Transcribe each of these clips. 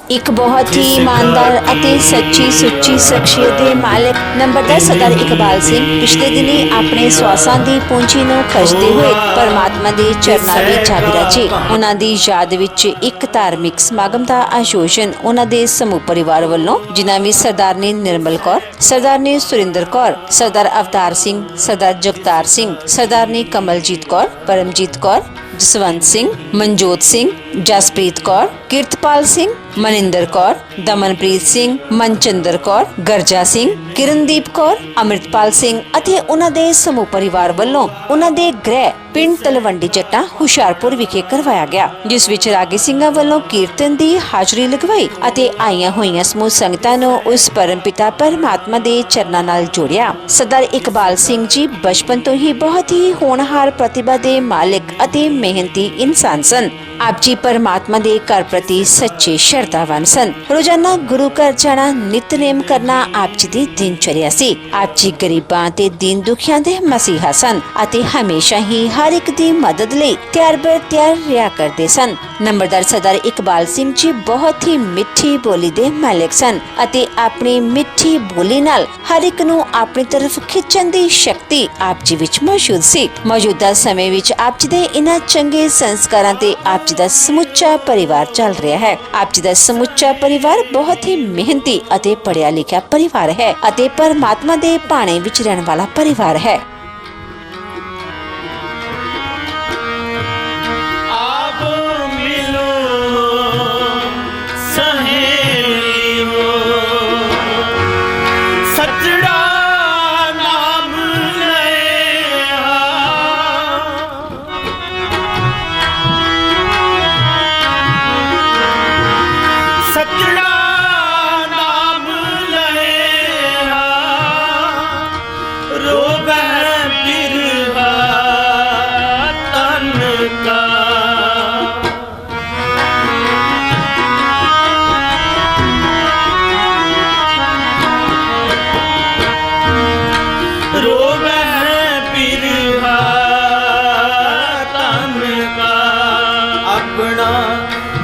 एक बहुत ही ईमानदार ਅਤੇ ਸੱਚੀ ਸੁੱਚੀ ਸ਼ਖਸੀਅਤ ਦੇ ਮਾਲਕ ਨੰਬਰਦਾਰ ਸਰਦਾਰ ਇਕਬਾਲ ਸਿੰਘ ਪਿਛਲੇ ਦਿਨੀ ਆਪਣੇ ਸਵਾਸਾਂ ਦੀ ਪੂੰਜੀ ਨੂੰ ਖਰਚਦੇ ਹੋਏ ਪਰਮਾਤਮਾ ਦੇ ਚਰਨਾਂ ਵਿੱਚ ਜਾ ਵਿਰਾਜੇ। ਉਹਨਾਂ ਦੀ ਯਾਦ ਵਿੱਚ ਇੱਕ ਧਾਰਮਿਕ ਸਮਾਗਮ ਦਾ ਆਯੋਜਨ ਉਹਨਾਂ ਦੇ ਸਮੂਹ ਪਰਿਵਾਰ ਵੱਲੋਂ, ਜਿਨ੍ਹਾਂ ਵਿੱਚ ਸਰਦਾਰਨੀ ਨਿਰਮਲ ਕੌਰ, ਸਰਦਾਰਨੀ ਸੁਰਿੰਦਰ ਕੌਰ, ਸਰਦਾਰ ਅਵਤਾਰ ਸਿੰਘ, ਸਰਦਾਰ ਜਗਤਾਰ ਸਿੰਘ, ਸਰਦਾਰਨੀ ਕਮਲਜੀਤ ਕੌਰ, ਪਰਮਜੀਤ ਕੌਰ, ਜਸਵੰਤ ਸਿੰਘ, ਮਨਜੋਤ ਸਿੰਘ, ਜਸਪ੍ਰੀਤ ਕੌਰ, ਕੀਰਤਪਾਲ ਸਿੰਘ, ਮਨਿੰਦਰ ਕੌਰ, ਦਮਨਪ੍ਰੀਤ ਸਿੰਘ, ਮਨਚੰਦਰ ਕੌਰ, ਗਰਜਾ ਸਿੰਘ, ਕਿਰਨਦੀਪ ਕੌਰ, ਅੰਮ੍ਰਿਤਪਾਲ ਸਿੰਘ ਅਤੇ ਉਹਨਾਂ ਦੇ ਸਮੂਹ ਪਰਿਵਾਰ ਵੱਲੋਂ ਉਹਨਾਂ ਦੇ ਗ੍ਰਹਿ ਪਿੰਡ ਤਲਵੰਡੀ ਜੱਟਾਂ ਹੁਸ਼ਿਆਰਪੁਰ ਵਿਖੇ ਕਰਵਾਇਆ ਗਿਆ, ਜਿਸ ਵਿੱਚ ਰਾਗੀ ਸਿੰਘਾਂ ਵੱਲੋਂ ਕੀਰਤਨ ਦੀ ਹਾਜ਼ਰੀ ਲਗਵਾਈ ਅਤੇ ਆਈਆਂ ਹੋਈਆਂ ਸਮੂਹ ਸੰਗਤਾਂ ਨੂੰ ਉਸ ਪਰਮਪਿਤਾ ਪਰਮਾਤਮਾ ਦੇ ਚਰਨਾਂ ਨਾਲ ਜੋੜਿਆ। ਸਰਦਾਰ ਇਕਬਾਲ ਸਿੰਘ ਜੀ ਬਚਪਨ ਤੋਂ ਹੀ ਬਹੁਤ ਹੀ ਹੋਣਹਾਰ ਪ੍ਰਤਿਭਾ ਦੇ ਮਾਲਕ ਅਤੇ ਮਿਹਨਤੀ ਇਨਸਾਨ ਸਨ। ਆਪ ਜੀ ਪਰਮਾਤਮਾ ਦੇ ਘਰ ਪ੍ਰਤੀ ਸੱਚੇ ਸ਼ਰਧਾਵਾਨ ਸਨ। ਰੋਜ਼ਾਨਾ ਗੁਰੂ ਘਰ ਜਾਣਾ, ਨਿਤਨੇਮ ਕਰਨਾ ਆਪ ਜੀ ਦੀ ਦਿਨਚਰਿਆ ਸੀ। ਆਪ ਜੀ ਗਰੀਬਾਂ ਤੇ ਦੀਨ ਦੁਖੀਆਂ ਦੇ ਮਸੀਹਾ ਸਨ ਅਤੇ ਹਮੇਸ਼ਾ ਹੀ ਹਰ ਇੱਕ ਦੀ ਮਦਦ ਲਈ ਤਿਆਰ ਬਰ ਤਿਆਰ ਰਿਹਾ ਕਰਦੇ ਸਨ। ਨੰਬਰਦਾਰ ਸਰਦਾਰ ਇਕਬਾਲ ਸਿੰਘ ਜੀ ਬਹੁਤ ਹੀ ਮਿੱਠੀ ਬੋਲੀ ਦੇ ਮਾਲਕ ਸਨ ਅਤੇ ਆਪਣੀ ਮਿੱਠੀ ਬੋਲੀ ਨਾਲ ਹਰ ਇੱਕ ਨੂੰ ਆਪਣੀ ਤਰਫ ਖਿੱਚਣ ਦੀ ਸ਼ਕਤੀ ਆਪ ਜੀ ਵਿੱਚ ਮੌਜੂਦ ਸੀ। ਮੌਜੂਦਾ ਸਮੇਂ ਵਿੱਚ ਆਪ ਜੀ ਦੇ ਇਹਨਾਂ ਚੰਗੇ ਸੰਸਕਾਰਾਂ ਤੇ ਆਪ ਜੀ ਦਾ ਸਮੁੱਚਾ ਪਰਿਵਾਰ ਚੱਲ ਰਿਹਾ ਹੈ। ਆਪ ਜੀ ਦਾ ਸਮੁੱਚਾ ਪਰਿਵਾਰ ਬਹੁਤ ਹੀ ਮਿਹਨਤੀ ਅਤੇ ਪੜ੍ਹਿਆ ਲਿਖਿਆ ਪਰਿਵਾਰ ਹੈ ਅਤੇ ਪਰਮਾਤਮਾ ਦੇ ਭਾਣੇ ਵਿੱਚ ਰਹਿਣ ਵਾਲਾ ਪਰਿਵਾਰ ਹੈ।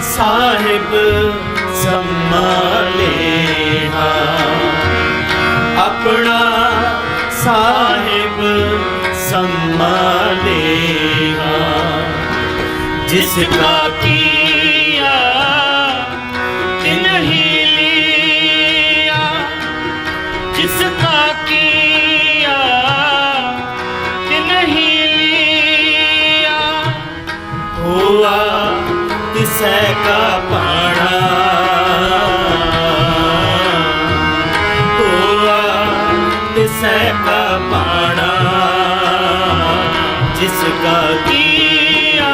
साहिब संभाले अपना साहिब संभाले जिसका किया नहीं लिया, जिसका किया नहीं लिया, हुआ तिसै का पाना, हुआ तिसै का पाना, जिसका किया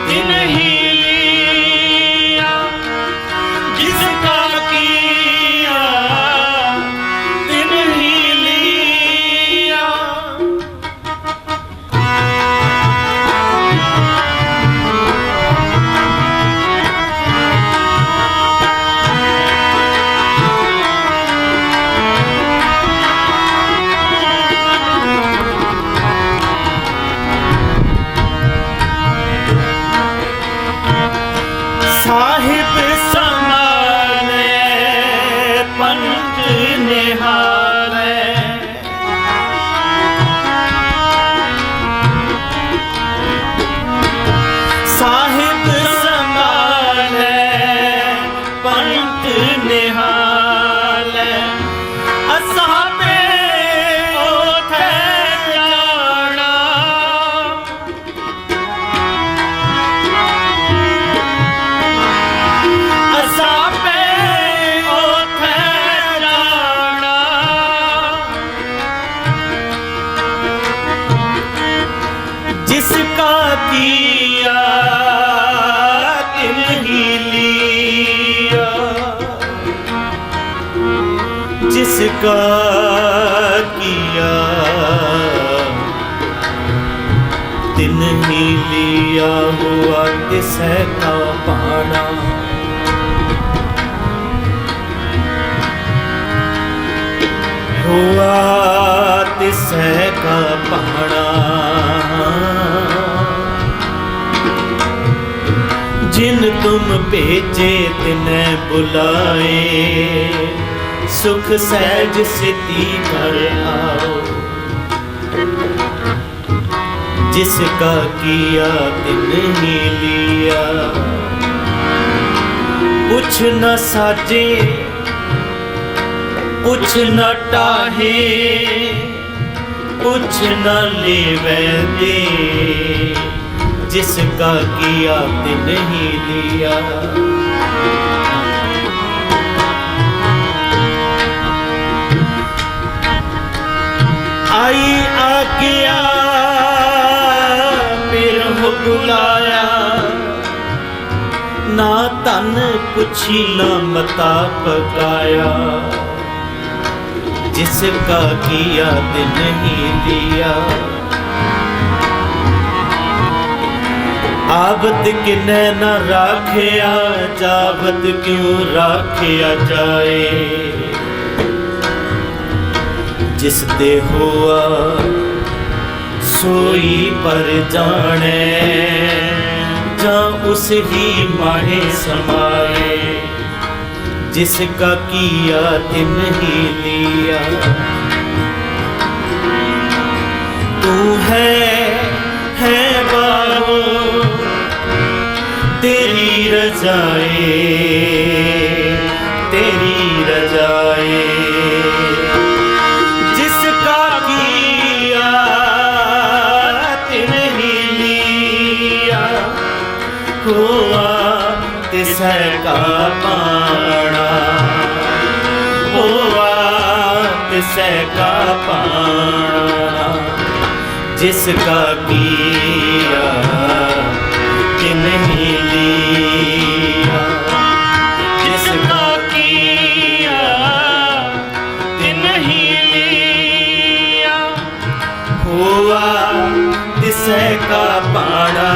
नहीं लिया, जिसका किया नहीं लिया। साहिब संभाले पंथ निहारे, साहिब संभाले पंथ निहारे, असाबे ओथे जाना, असाबे ओथे जाना, जिसका किया नहीं लिया, जिसका किया नहीं लिया, हुआ तिसै का पाना, हुआ तिसै का पहाड़ा, जिन तुम भेजे तिन्हें बुलाए, सुख सहज सिद्धि कर आओ। जिसका किया तिन ही लिया, कुछ न साजे कुछ न टाहे, कुछ न लेवे दे। जिसका किया तिन ही लिया। आई आज्ञा फिर हो बुलाया, ना तन पुछी न मता पकाया। जिसका किया तिन ही लिया। आबत किन्ने न राखिया, जाबत क्यों राखिया जाए। जिस दे हुआ सोई पर जाने, जा उस ही माहे समाए। जिसका किया तिन ही लिया। तू है बाबो तेरी रजाए, तेरी रजाए। जिसका किया तिन ही लिया। हुआ तिसै का पाना, हुआ तिसै का पाना। जिसका किया तिन ही लिया। जिसका किया तिन ही लिया। हुआ तिसै का पाना,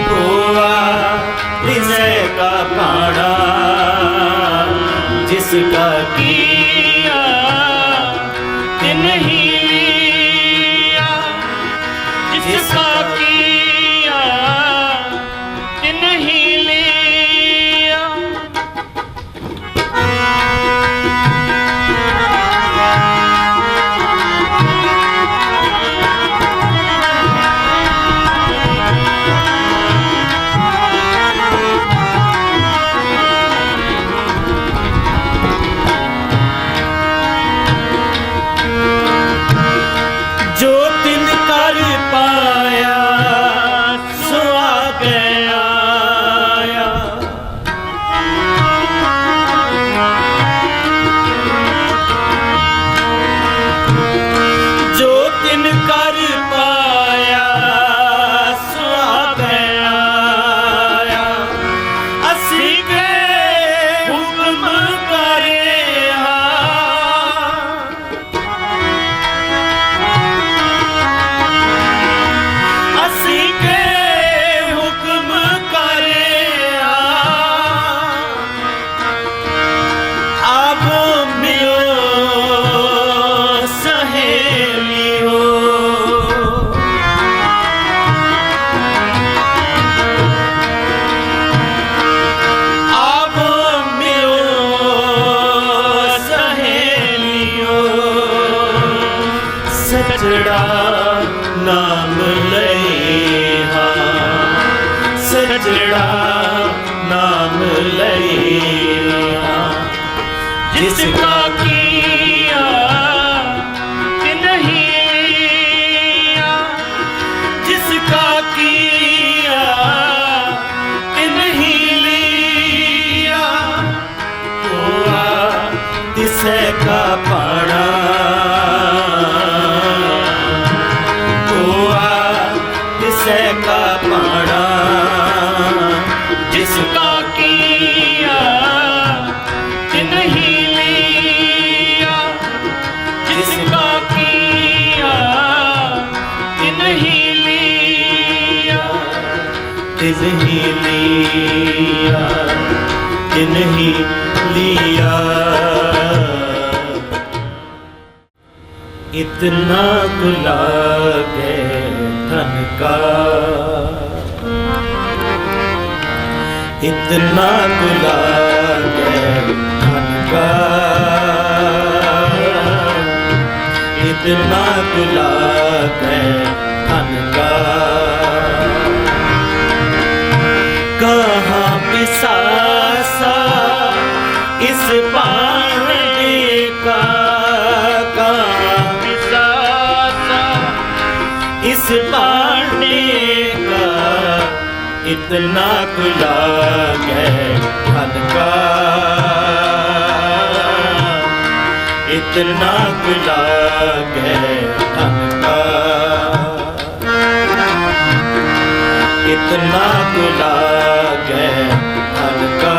हुआ तिसै का पाना। जिसका किया तिन ही लिया। जिसका किया तिन ही लिया। जो तिन कर पाया सो आगे आया। जो तिन कर पाया सो आगे आया। असी के हुक्म करे असी के हुक्म करे। अब मिलो सहेलियो। अब मिलो सहेलियो। सजड़ा नाम लइहा, सजड़ा नाम लइहा। जिसका किया तिन ही लिया। जिसका किया तिन ही लिया। हुआ तिसै का पाना, हुआ तिसै का पाना। जिसका किया तिन ही लिया। जिसका किया तिन ही लिया। तिन ही लिया। तिन ही लिया। इतना तो लागे धन का। इतना गुलाब धन का, इतना गुलाब धन का। कहाँ बिसासा इस पानी का, कहाँ बिसासा इस पानी का। इतना गुलाब धन का, इतना गुलाब धन का। इतना गुलाब धन का,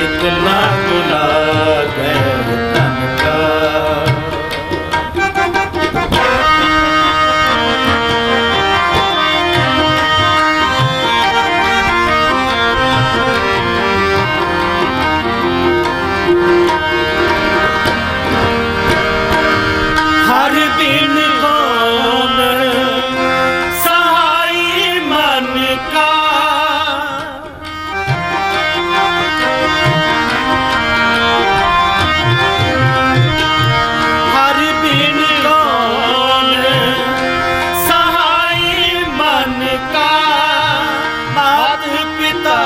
इतना गुलाब धन का। हर दिन कौन सहाय मन का, हर दिन कौन सहाय मन का। मात पिता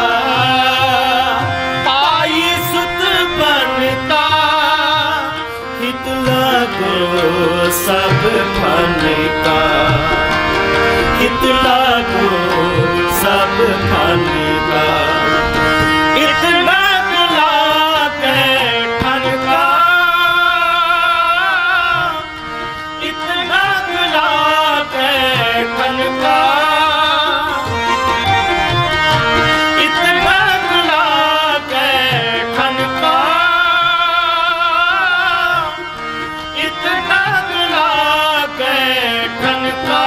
पाई सुत बनता, हित लागो सब फन का। हित लागो सब फन का। इतना गुलाब धन का, इतना गुलाब धन का। इतना गुलाब धन का, इतना गुलाब धन का।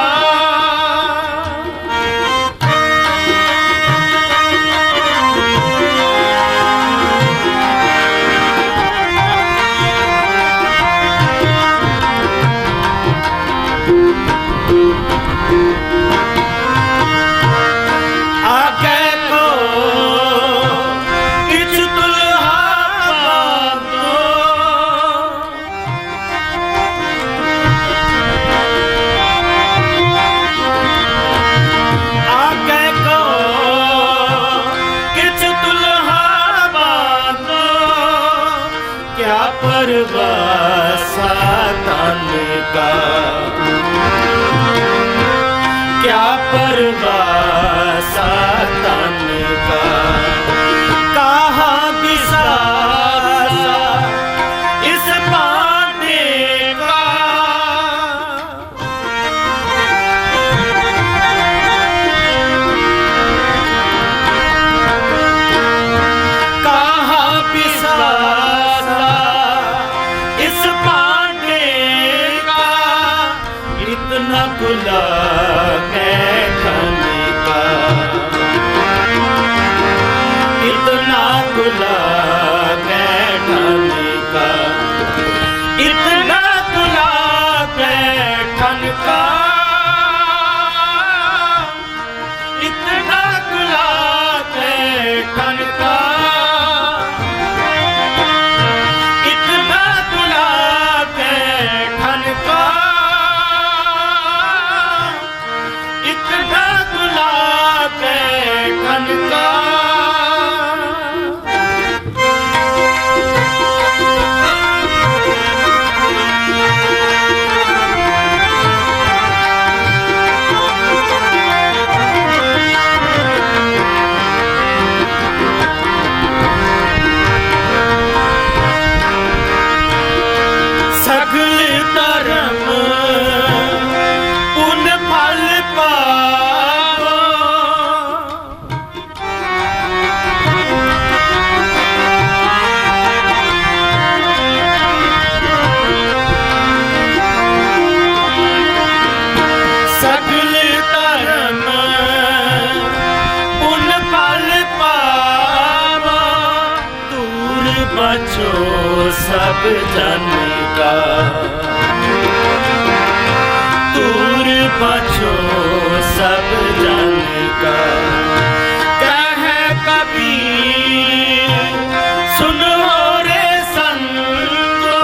आगे को किछ दुल्हा बांधो, आगे को किछ दुल्हा बांधो। क्या परवाह सातन का, क्या परवाह सातन का। कहाँ बिसासा इस पानी का। कहाँ बिसासा इस पानी का। इतना गुलाब धन का, इतना गुलाब धन का। इतना गुलाब धन का, इतना गुलाब धन का। इतना गुलाब धन का, इतना गुलाब धन का। सगल धर्म पुण्य फल पावो, सगल धर्म पुण्य फल पावो। दूर बचो सब जन का, पाछो सब जन का। कह कबीर सुनो रे संतो,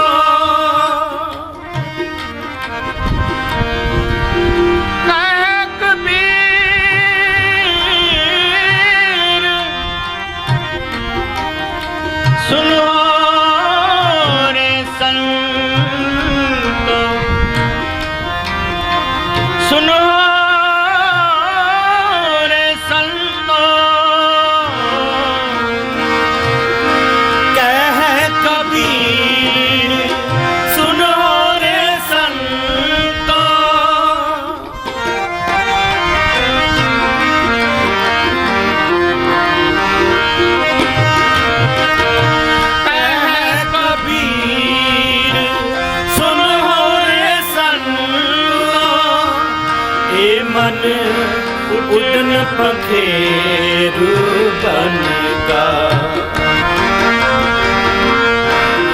कह कबीर सुनो रे संतो, सुनो रे संतो, कह कबीर सुनो रे संतो। कह कबीर सुनो रे संतो, ए मन उड़न पखेरु बन का।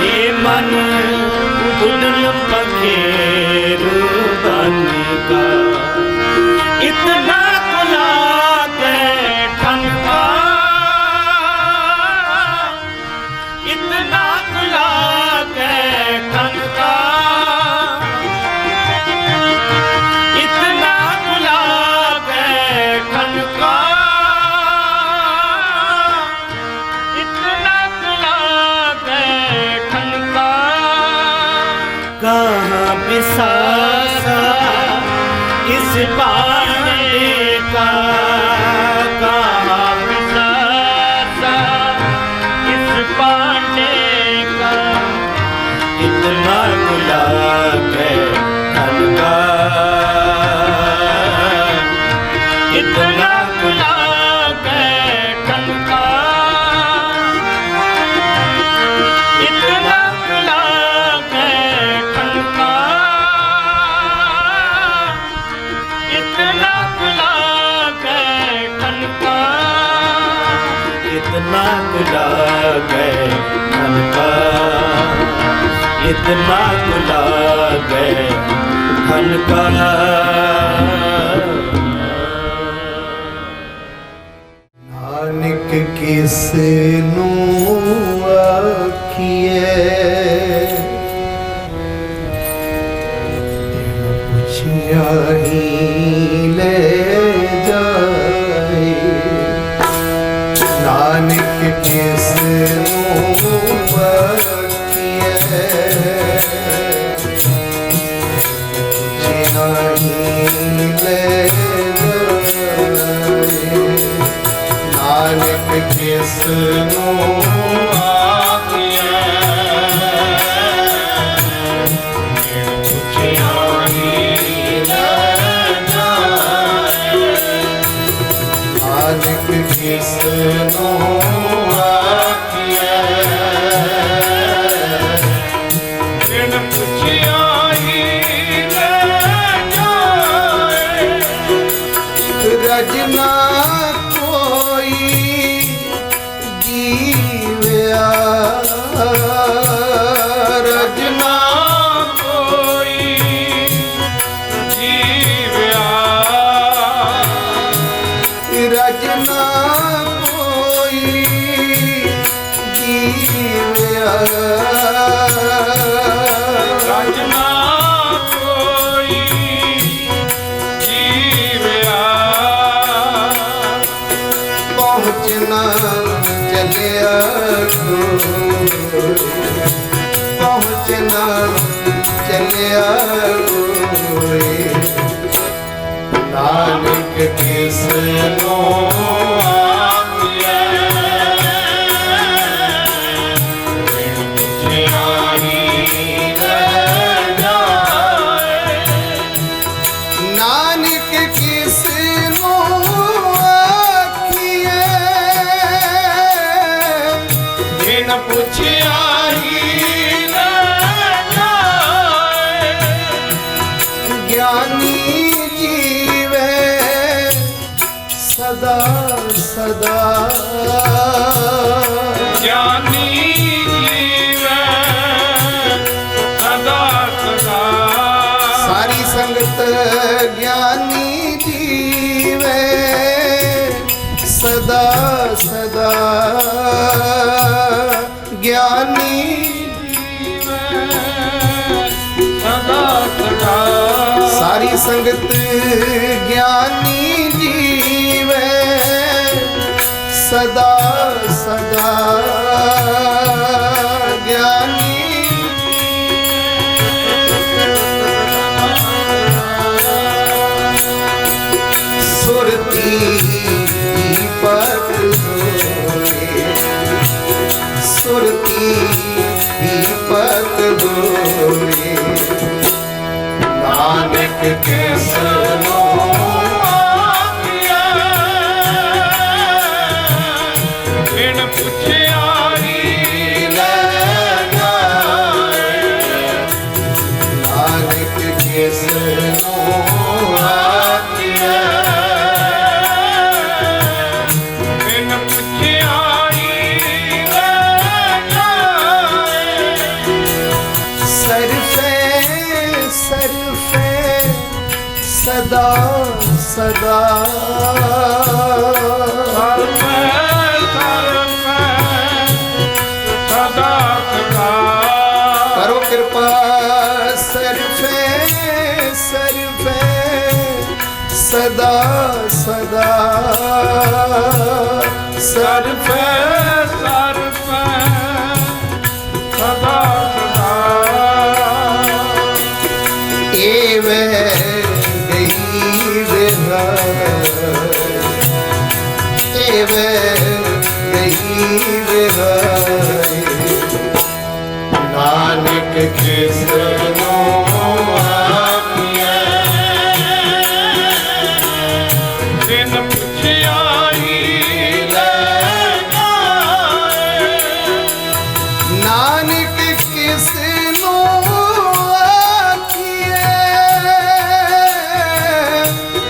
ए मन उड़न पखेरु बन का। इतना कुला के ठनका, इतना कुला के ठनका, इतना कुला के ठनका, इतना कुला के ठनका। कहाँ बिसासा इस पाने का, कहाँ बिसासा इस पाने का। इतना कुला के ठनका, इतना कुला के ठनका, इतना कुला के ठनका, इतना कुला के ठनका, इतना कुला के ठनका, इतना कुला के ठनका। नानक किस नू आखिए, पुछिया ही ले जाए। नानक किस नू आखिए, पुछिया ही ले जाए। नानक किस नू आखिए, पुछिया ही ले जाए। नानक किस नू आखिए, बिन पुछिया ही ले जाए। रजना कोई जीव्या, रजना कोई जीव्या, रजना कोई जीव्या, रजना कोई जीव्या। पहुँचना चलिया पहुँचना चलिया नानक किस नो आखिए, पुछिया ही ले जाए। नानक किस नो आखिए, बिन पुछिया ही ले जाए। ज्ञानी जीवे सदा सदा, ज्ञानी जीवे सदा सदा। सारी संगत ज्ञानी जीवे सदा सदा ज्ञानी सदा सदा सारी संगत ज्ञानी जीवे सदा सदा ज्ञानी सुरती दीपक दोरे सुरती दीपक दोरे नानक के सनो बिन पुछियारी नानक के सनो बिन पुछियारी सरफे सरफे सदा सदा सदा सदा करो कृपा सरफे सरफे सदा सदा सरफे सदा सदा एवे गई विहार एवे गई विहार नानक के सनो बिन पुछियारी नानक किसनो आखिए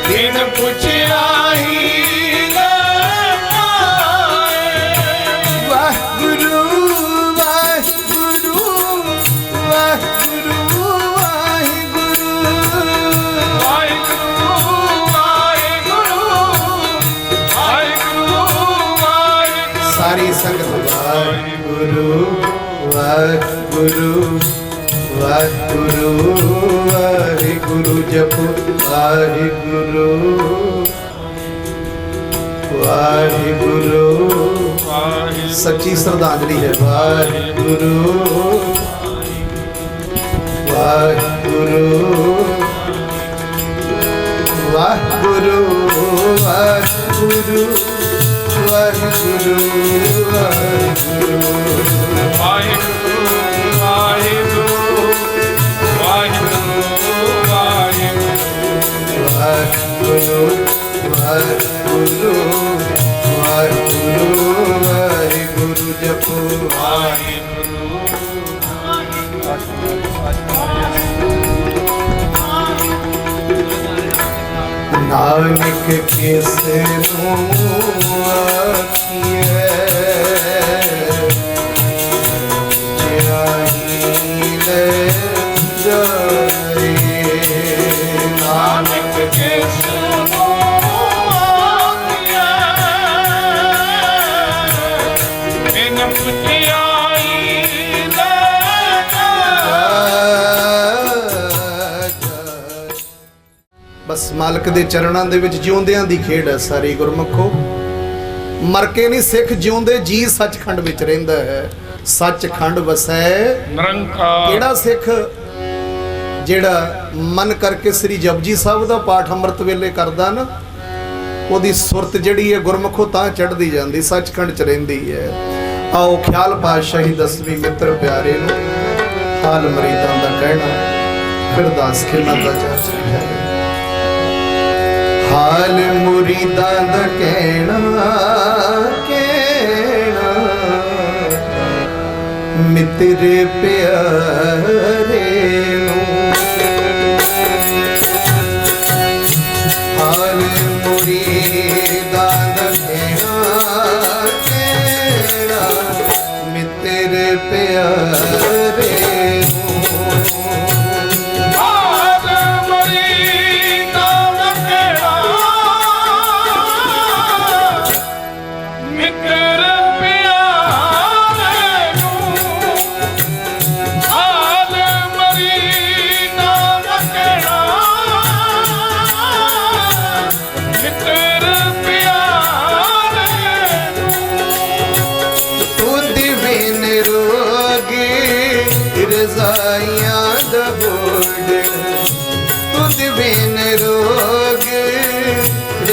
बिन पुछियारी वाह गुरु वाह गुरु वाह गुरु वाह गुरु वाहिगुरु वाहिगुरु वाहिगुरु वाहिगुरु सारी संगत वाहिगुरु वाहिगुरु वाहिगुरु वाहिगुरु जपो वाहिगुरु वाहिगुरु सच्ची श्रद्धांजलि है वाहिगुरु वाहिगुरु वाहिगुरु वाहिगुरु वाहिगुरु वाहिगुरु वाहिगुरु वाहिगुरु वाहिगुरु वाहिगुरु वाहिगुरु वाहिगुरु वाहिगुरु जपो नानक के सिरों आखिए ले जाए नानक के सुनो बिन पुछियारी बस मालक दे चरणां दे विच जिਉਂਦਿਆਂ ਦੀ ਖੇਡ ਹੈ ਸਾਰੀ ਗੁਰਮੁਖੋ ਮਰ ਕੇ ਨਹੀਂ ਸਿੱਖ ਜਿਉਂਦੇ ਜੀ ਸੱਚਖੰਡ ਵਿੱਚ ਰਹਿੰਦਾ ਹੈ ਸੱਚਖੰਡ ਵਸੈ ਨਿਰੰਕਾਰ ਕਿਹੜਾ ਸਿੱਖ ਜਿਹੜਾ ਮਨ ਕਰਕੇ ਸ੍ਰੀ ਜਪਜੀ ਸਾਹਿਬ ਦਾ ਪਾਠ ਅੰਮ੍ਰਿਤ ਵੇਲੇ ਕਰਦਾ ਨਾ ਉਹਦੀ ਸੁਰਤ ਜਿਹੜੀ ਹੈ ਗੁਰਮੁਖੋ ਤਾਂ ਚੜ੍ਹਦੀ ਜਾਂਦੀ ਸੱਚਖੰਡ ਚ ਰਹਿੰਦੀ ਹੈ ਆਓ ਖਿਆਲ ਪਾਤਸ਼ਾਹੀ ਦਸਵੀਂ ਮਿੱਤਰ ਪਿਆਰੇ ਨੂੰ ਹਾਲ ਮਰੀਦਾਂ ਦਾ ਕਹਿਣਾ ਫਿਰ ਦੱਸ ਖਿਲਾਂ ਦਾ ਚਾਚਾ ਹੈ ਹਾਲ ਮੁਰੀਦਾਂ ਦਾ ਕਹਿਣਾ ਕਹਿਣਾ ਮਿੱਤਰ ਪਿਆਰੇ ਨੂੰ ਹਾਲ ਮੁਰੀਦਾਂ ਦਾ ਕਹਿਣਾ ਕਹਿਣਾ ਮਿੱਤਰ ਪਿਆਰੇ ਨੂੰ ਆਦ ਮਰੀ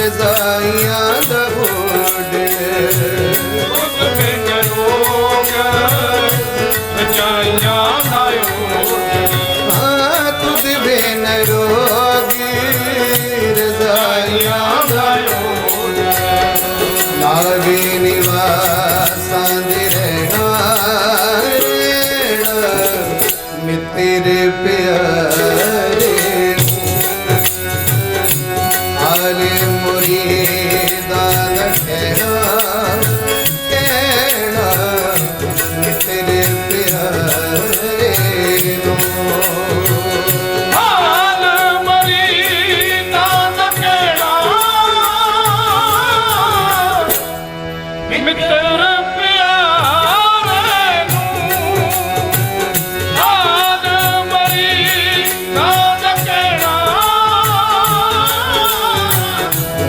ਰਜ਼ਾਈਆਂ ਦਾ ਓਢਣੇ ਉਸ ਬਿਨ ਰੋਗ ਰਜਾਈਆਂ ਦਾ ਹਾਂ ਤੁਧ ਬਿਨ ਰੋਗੀ ਰਜ਼ਾਈਆਂ ਦਾ ਲਾਗੇ ਨਿਵਾਸਾਂ ਦੇ ਰਹਿਣਾ ਮਿੱਤਰ ਪਿਆਰੇ ਹਾਲੇ ਮੁਰੀਦਾਂ ਦਾ ਕਹਿਣਾ ਮਿੱਤਰ ਪਿਆਰੇ ਨੂੰ ਹਾਲ ਮਰੀਦਾਂ ਦਾ ਕਹਿਣਾ ਮਿੱਤਰ ਪਿਆਰੇ ਨੂੰ ਹਾਲ ਮਰੀਦਾਂ ਦਾ ਕਹਿਣਾ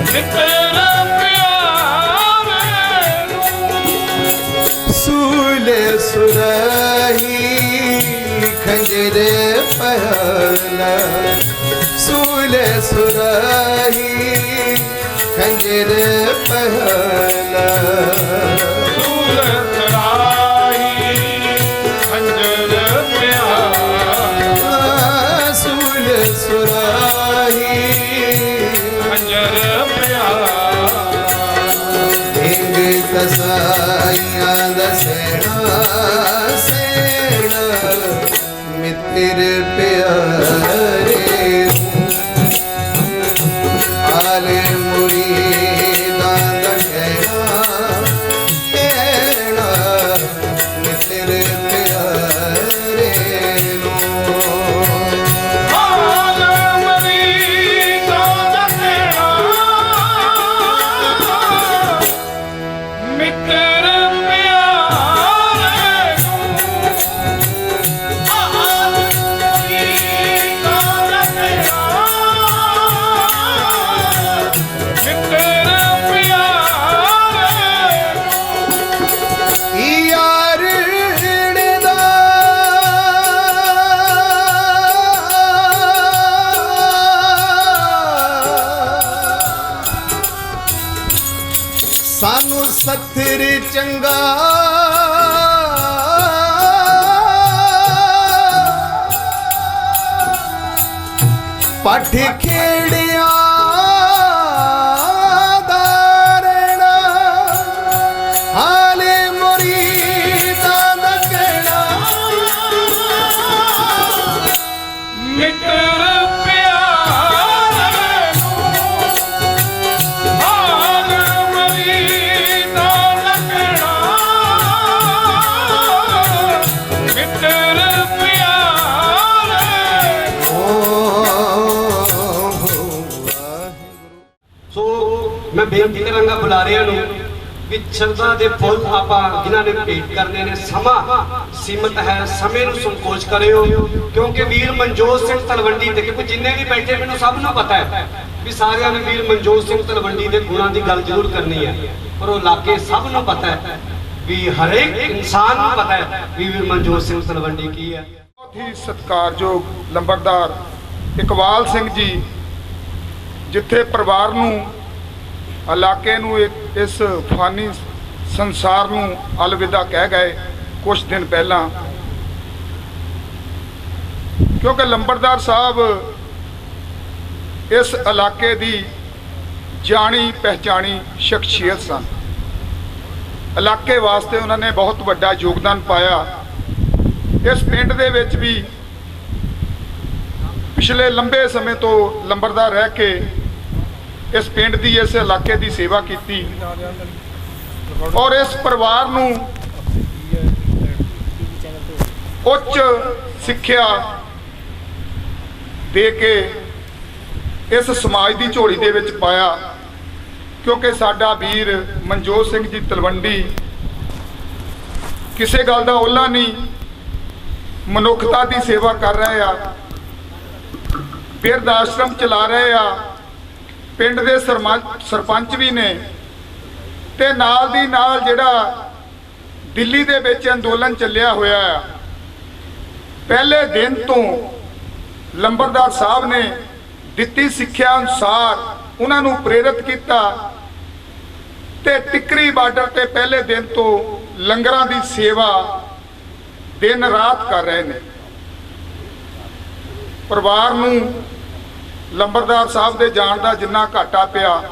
ਮਿੱਤਰ ਪਿਆਰੇ ਨੂੰ ਸੂਲੇ ਸੁਰਾਹੀ ਖੰਜਰ ਪਹਿਲਾ ਸੂਲੇ ਸੁਰਾਹੀ ਖੰਜਰ ਪਹਿਲਾ ਸੂਰਤ ਰਾਹੀ ਖੰਜਰ ਪਿਆਰਾ ਸੂਲੇ ਸੁਰਾਹੀ ਖੰਜਰ ਪਿਆਰਾ ਢਿੰਗ ਕਸਾਈਆਂ ਦਾ ਸੈਣਾ ਮਿੱਤਰ ਪਿਆਰੇ ਆਲੇ ਮੁਰੀਦਾਂ ਦਾ ਕਹਿਣਾ ਮਿੱਤਰ ਪਿਆਰੇ ਨੂੰ ਹਾਲ ਮਰੀਦਾਂ ਦਾ ਕਹਿਣਾ ਮਿੱਤਰ ਪਿਆਰੇ ਨੂੰ ਹਾਲ ਮਰੀਦਾਂ ਦਾ ਕਹਿਣਾ ਮਿੱਤਰ ਪਿਆਰੇ ਨੂੰ ਯਾਰ ਦਾ ਸਾਨੂੰ ਸੱਥਰ ਚੰਗਾ ਪੱਠ ਖੇੜਿਆ ਦਾ ਰਹਿਣਾ ਹਾਲੇ ਮੁਰੀਦਾਂ ਦਾ ਕਹਿਣਾ ਮਿੱਤਰ ਪਿਆਰੇ ਨੂੰ ਹਾਲ ਮਰੀਦਾਂ ਦਾ ਕਹਿਣਾ ਮਿੱਤਰ ਪਿਆਰੇ ਸੋ ਮੈਂ ਬੇਨਤੀ ਕਰਾਂਗਾ ਬੁਲਾਰਿਆਂ ਨੂੰ ਵੀ ਸ਼ਰਧਾ ਦੇ ਫੁੱਲ ਆਪਾਂ ਜਿਨ੍ਹਾਂ ਨੇ ਭੇਟ ਕਰਨੇ ਨੇ ਸਮਾਂ ਸੀਮਤ ਹੈ ਸਮੇਂ ਨੂੰ ਸੰਕੋਚ ਕਰਿਓ ਕਿਉਂਕਿ ਵੀਰ ਮਨਜੋਤ ਸਿੰਘ ਤਲਵੰਡੀ ਦੇ ਕਿਉਂਕਿ ਜਿੰਨੇ ਵੀ ਬੈਠੇ ਮੈਨੂੰ ਸਭ ਨੂੰ ਪਤਾ ਹੈ ਵੀ ਸਾਰਿਆਂ ਨੇ ਵੀਰ ਮਨਜੋਤ ਸਿੰਘ ਤਲਵੰਡੀ ਦੇ ਗੁਣਾਂ ਦੀ ਗੱਲ ਜ਼ਰੂਰ ਕਰਨੀ ਹੈ ਪਰ ਉਹ ਇਲਾਕੇ ਸਭ ਨੂੰ ਪਤਾ ਹੈ ਵੀ ਹਰੇਕ ਇਨਸਾਨ ਨੂੰ ਪਤਾ ਹੈ ਵੀ ਵੀਰ ਮਨਜੋਤ ਸਿੰਘ ਤਲਵੰਡੀ ਕੀ ਹੈ। ਬਹੁਤ ਹੀ ਸਤਿਕਾਰਯੋਗ ਲੰਬੜਦਾਰ ਇਕਬਾਲ ਸਿੰਘ ਜੀ ਜਿੱਥੇ ਪਰਿਵਾਰ ਨੂੰ ਇਲਾਕੇ ਨੂੰ ਇਸ ਫਾਨੀ ਸੰਸਾਰ ਨੂੰ ਅਲਵਿਦਾ ਕਹਿ ਗਏ ਕੁਝ ਦਿਨ ਪਹਿਲਾਂ ਕਿਉਂਕਿ ਲੰਬੜਦਾਰ ਸਾਹਿਬ ਇਸ ਇਲਾਕੇ ਦੀ ਜਾਣੀ ਪਹਿਚਾਣੀ ਸ਼ਖਸੀਅਤ ਸਨ। ਇਲਾਕੇ ਵਾਸਤੇ ਉਹਨਾਂ ਨੇ ਬਹੁਤ ਵੱਡਾ ਯੋਗਦਾਨ ਪਾਇਆ। ਇਸ ਪਿੰਡ ਦੇ ਵਿੱਚ ਵੀ ਪਿਛਲੇ ਲੰਬੇ ਸਮੇਂ ਤੋਂ ਲੰਬੜਦਾਰ ਰਹਿ ਕੇ ਇਸ ਪਿੰਡ ਦੀ ਇਸ ਇਲਾਕੇ ਦੀ ਸੇਵਾ ਕੀਤੀ ਔਰ ਇਸ ਪਰਿਵਾਰ ਨੂੰ ਉੱਚ ਸਿੱਖਿਆ ਦੇ ਕੇ ਇਸ ਸਮਾਜ ਦੀ ਝੋਲੀ ਦੇ ਵਿੱਚ ਪਾਇਆ ਕਿਉਂਕਿ ਸਾਡਾ ਵੀਰ ਮਨਜੋਤ ਸਿੰਘ ਜੀ ਤਲਵੰਡੀ ਕਿਸੇ ਗੱਲ ਦਾ ਓਲਾ ਨਹੀਂ, ਮਨੁੱਖਤਾ ਦੀ ਸੇਵਾ ਕਰ ਰਹੇ ਆ, ਬਿਰਧ ਆਸ਼ਰਮ ਚਲਾ ਰਹੇ ਆ, ਪਿੰਡ ਦੇ ਸਰਪੰਚ ਵੀ ਨੇ ਤੇ ਨਾਲ ਦੀ ਨਾਲ ਜਿਹੜਾ ਦਿੱਲੀ ਦੇ ਵਿੱਚ ਅੰਦੋਲਨ ਚੱਲਿਆ ਹੋਇਆ ਆ ਪਹਿਲੇ ਦਿਨ ਤੋਂ ਲੰਬੜਦਾਰ ਸਾਹਿਬ ਨੇ ਦਿੱਤੀ ਸਿੱਖਿਆ ਅਨੁਸਾਰ ਉਹਨਾਂ ਨੂੰ ਪ੍ਰੇਰਿਤ ਕੀਤਾ ਤੇ ਟਿੱਕਰੀ ਬਾਰਡਰ ਤੇ ਪਹਿਲੇ ਦਿਨ ਤੋਂ ਲੰਗਰਾਂ ਦੀ ਸੇਵਾ ਦਿਨ ਰਾਤ ਕਰ ਰਹੇ ਨੇ। ਪਰਿਵਾਰ ਨੂੰ ਲੰਬਰਦਾਰ ਸਾਹਿਬ ਦੇ ਜਾਣ ਦਾ ਜਿੰਨਾ ਘਾਟਾ ਪਿਆ,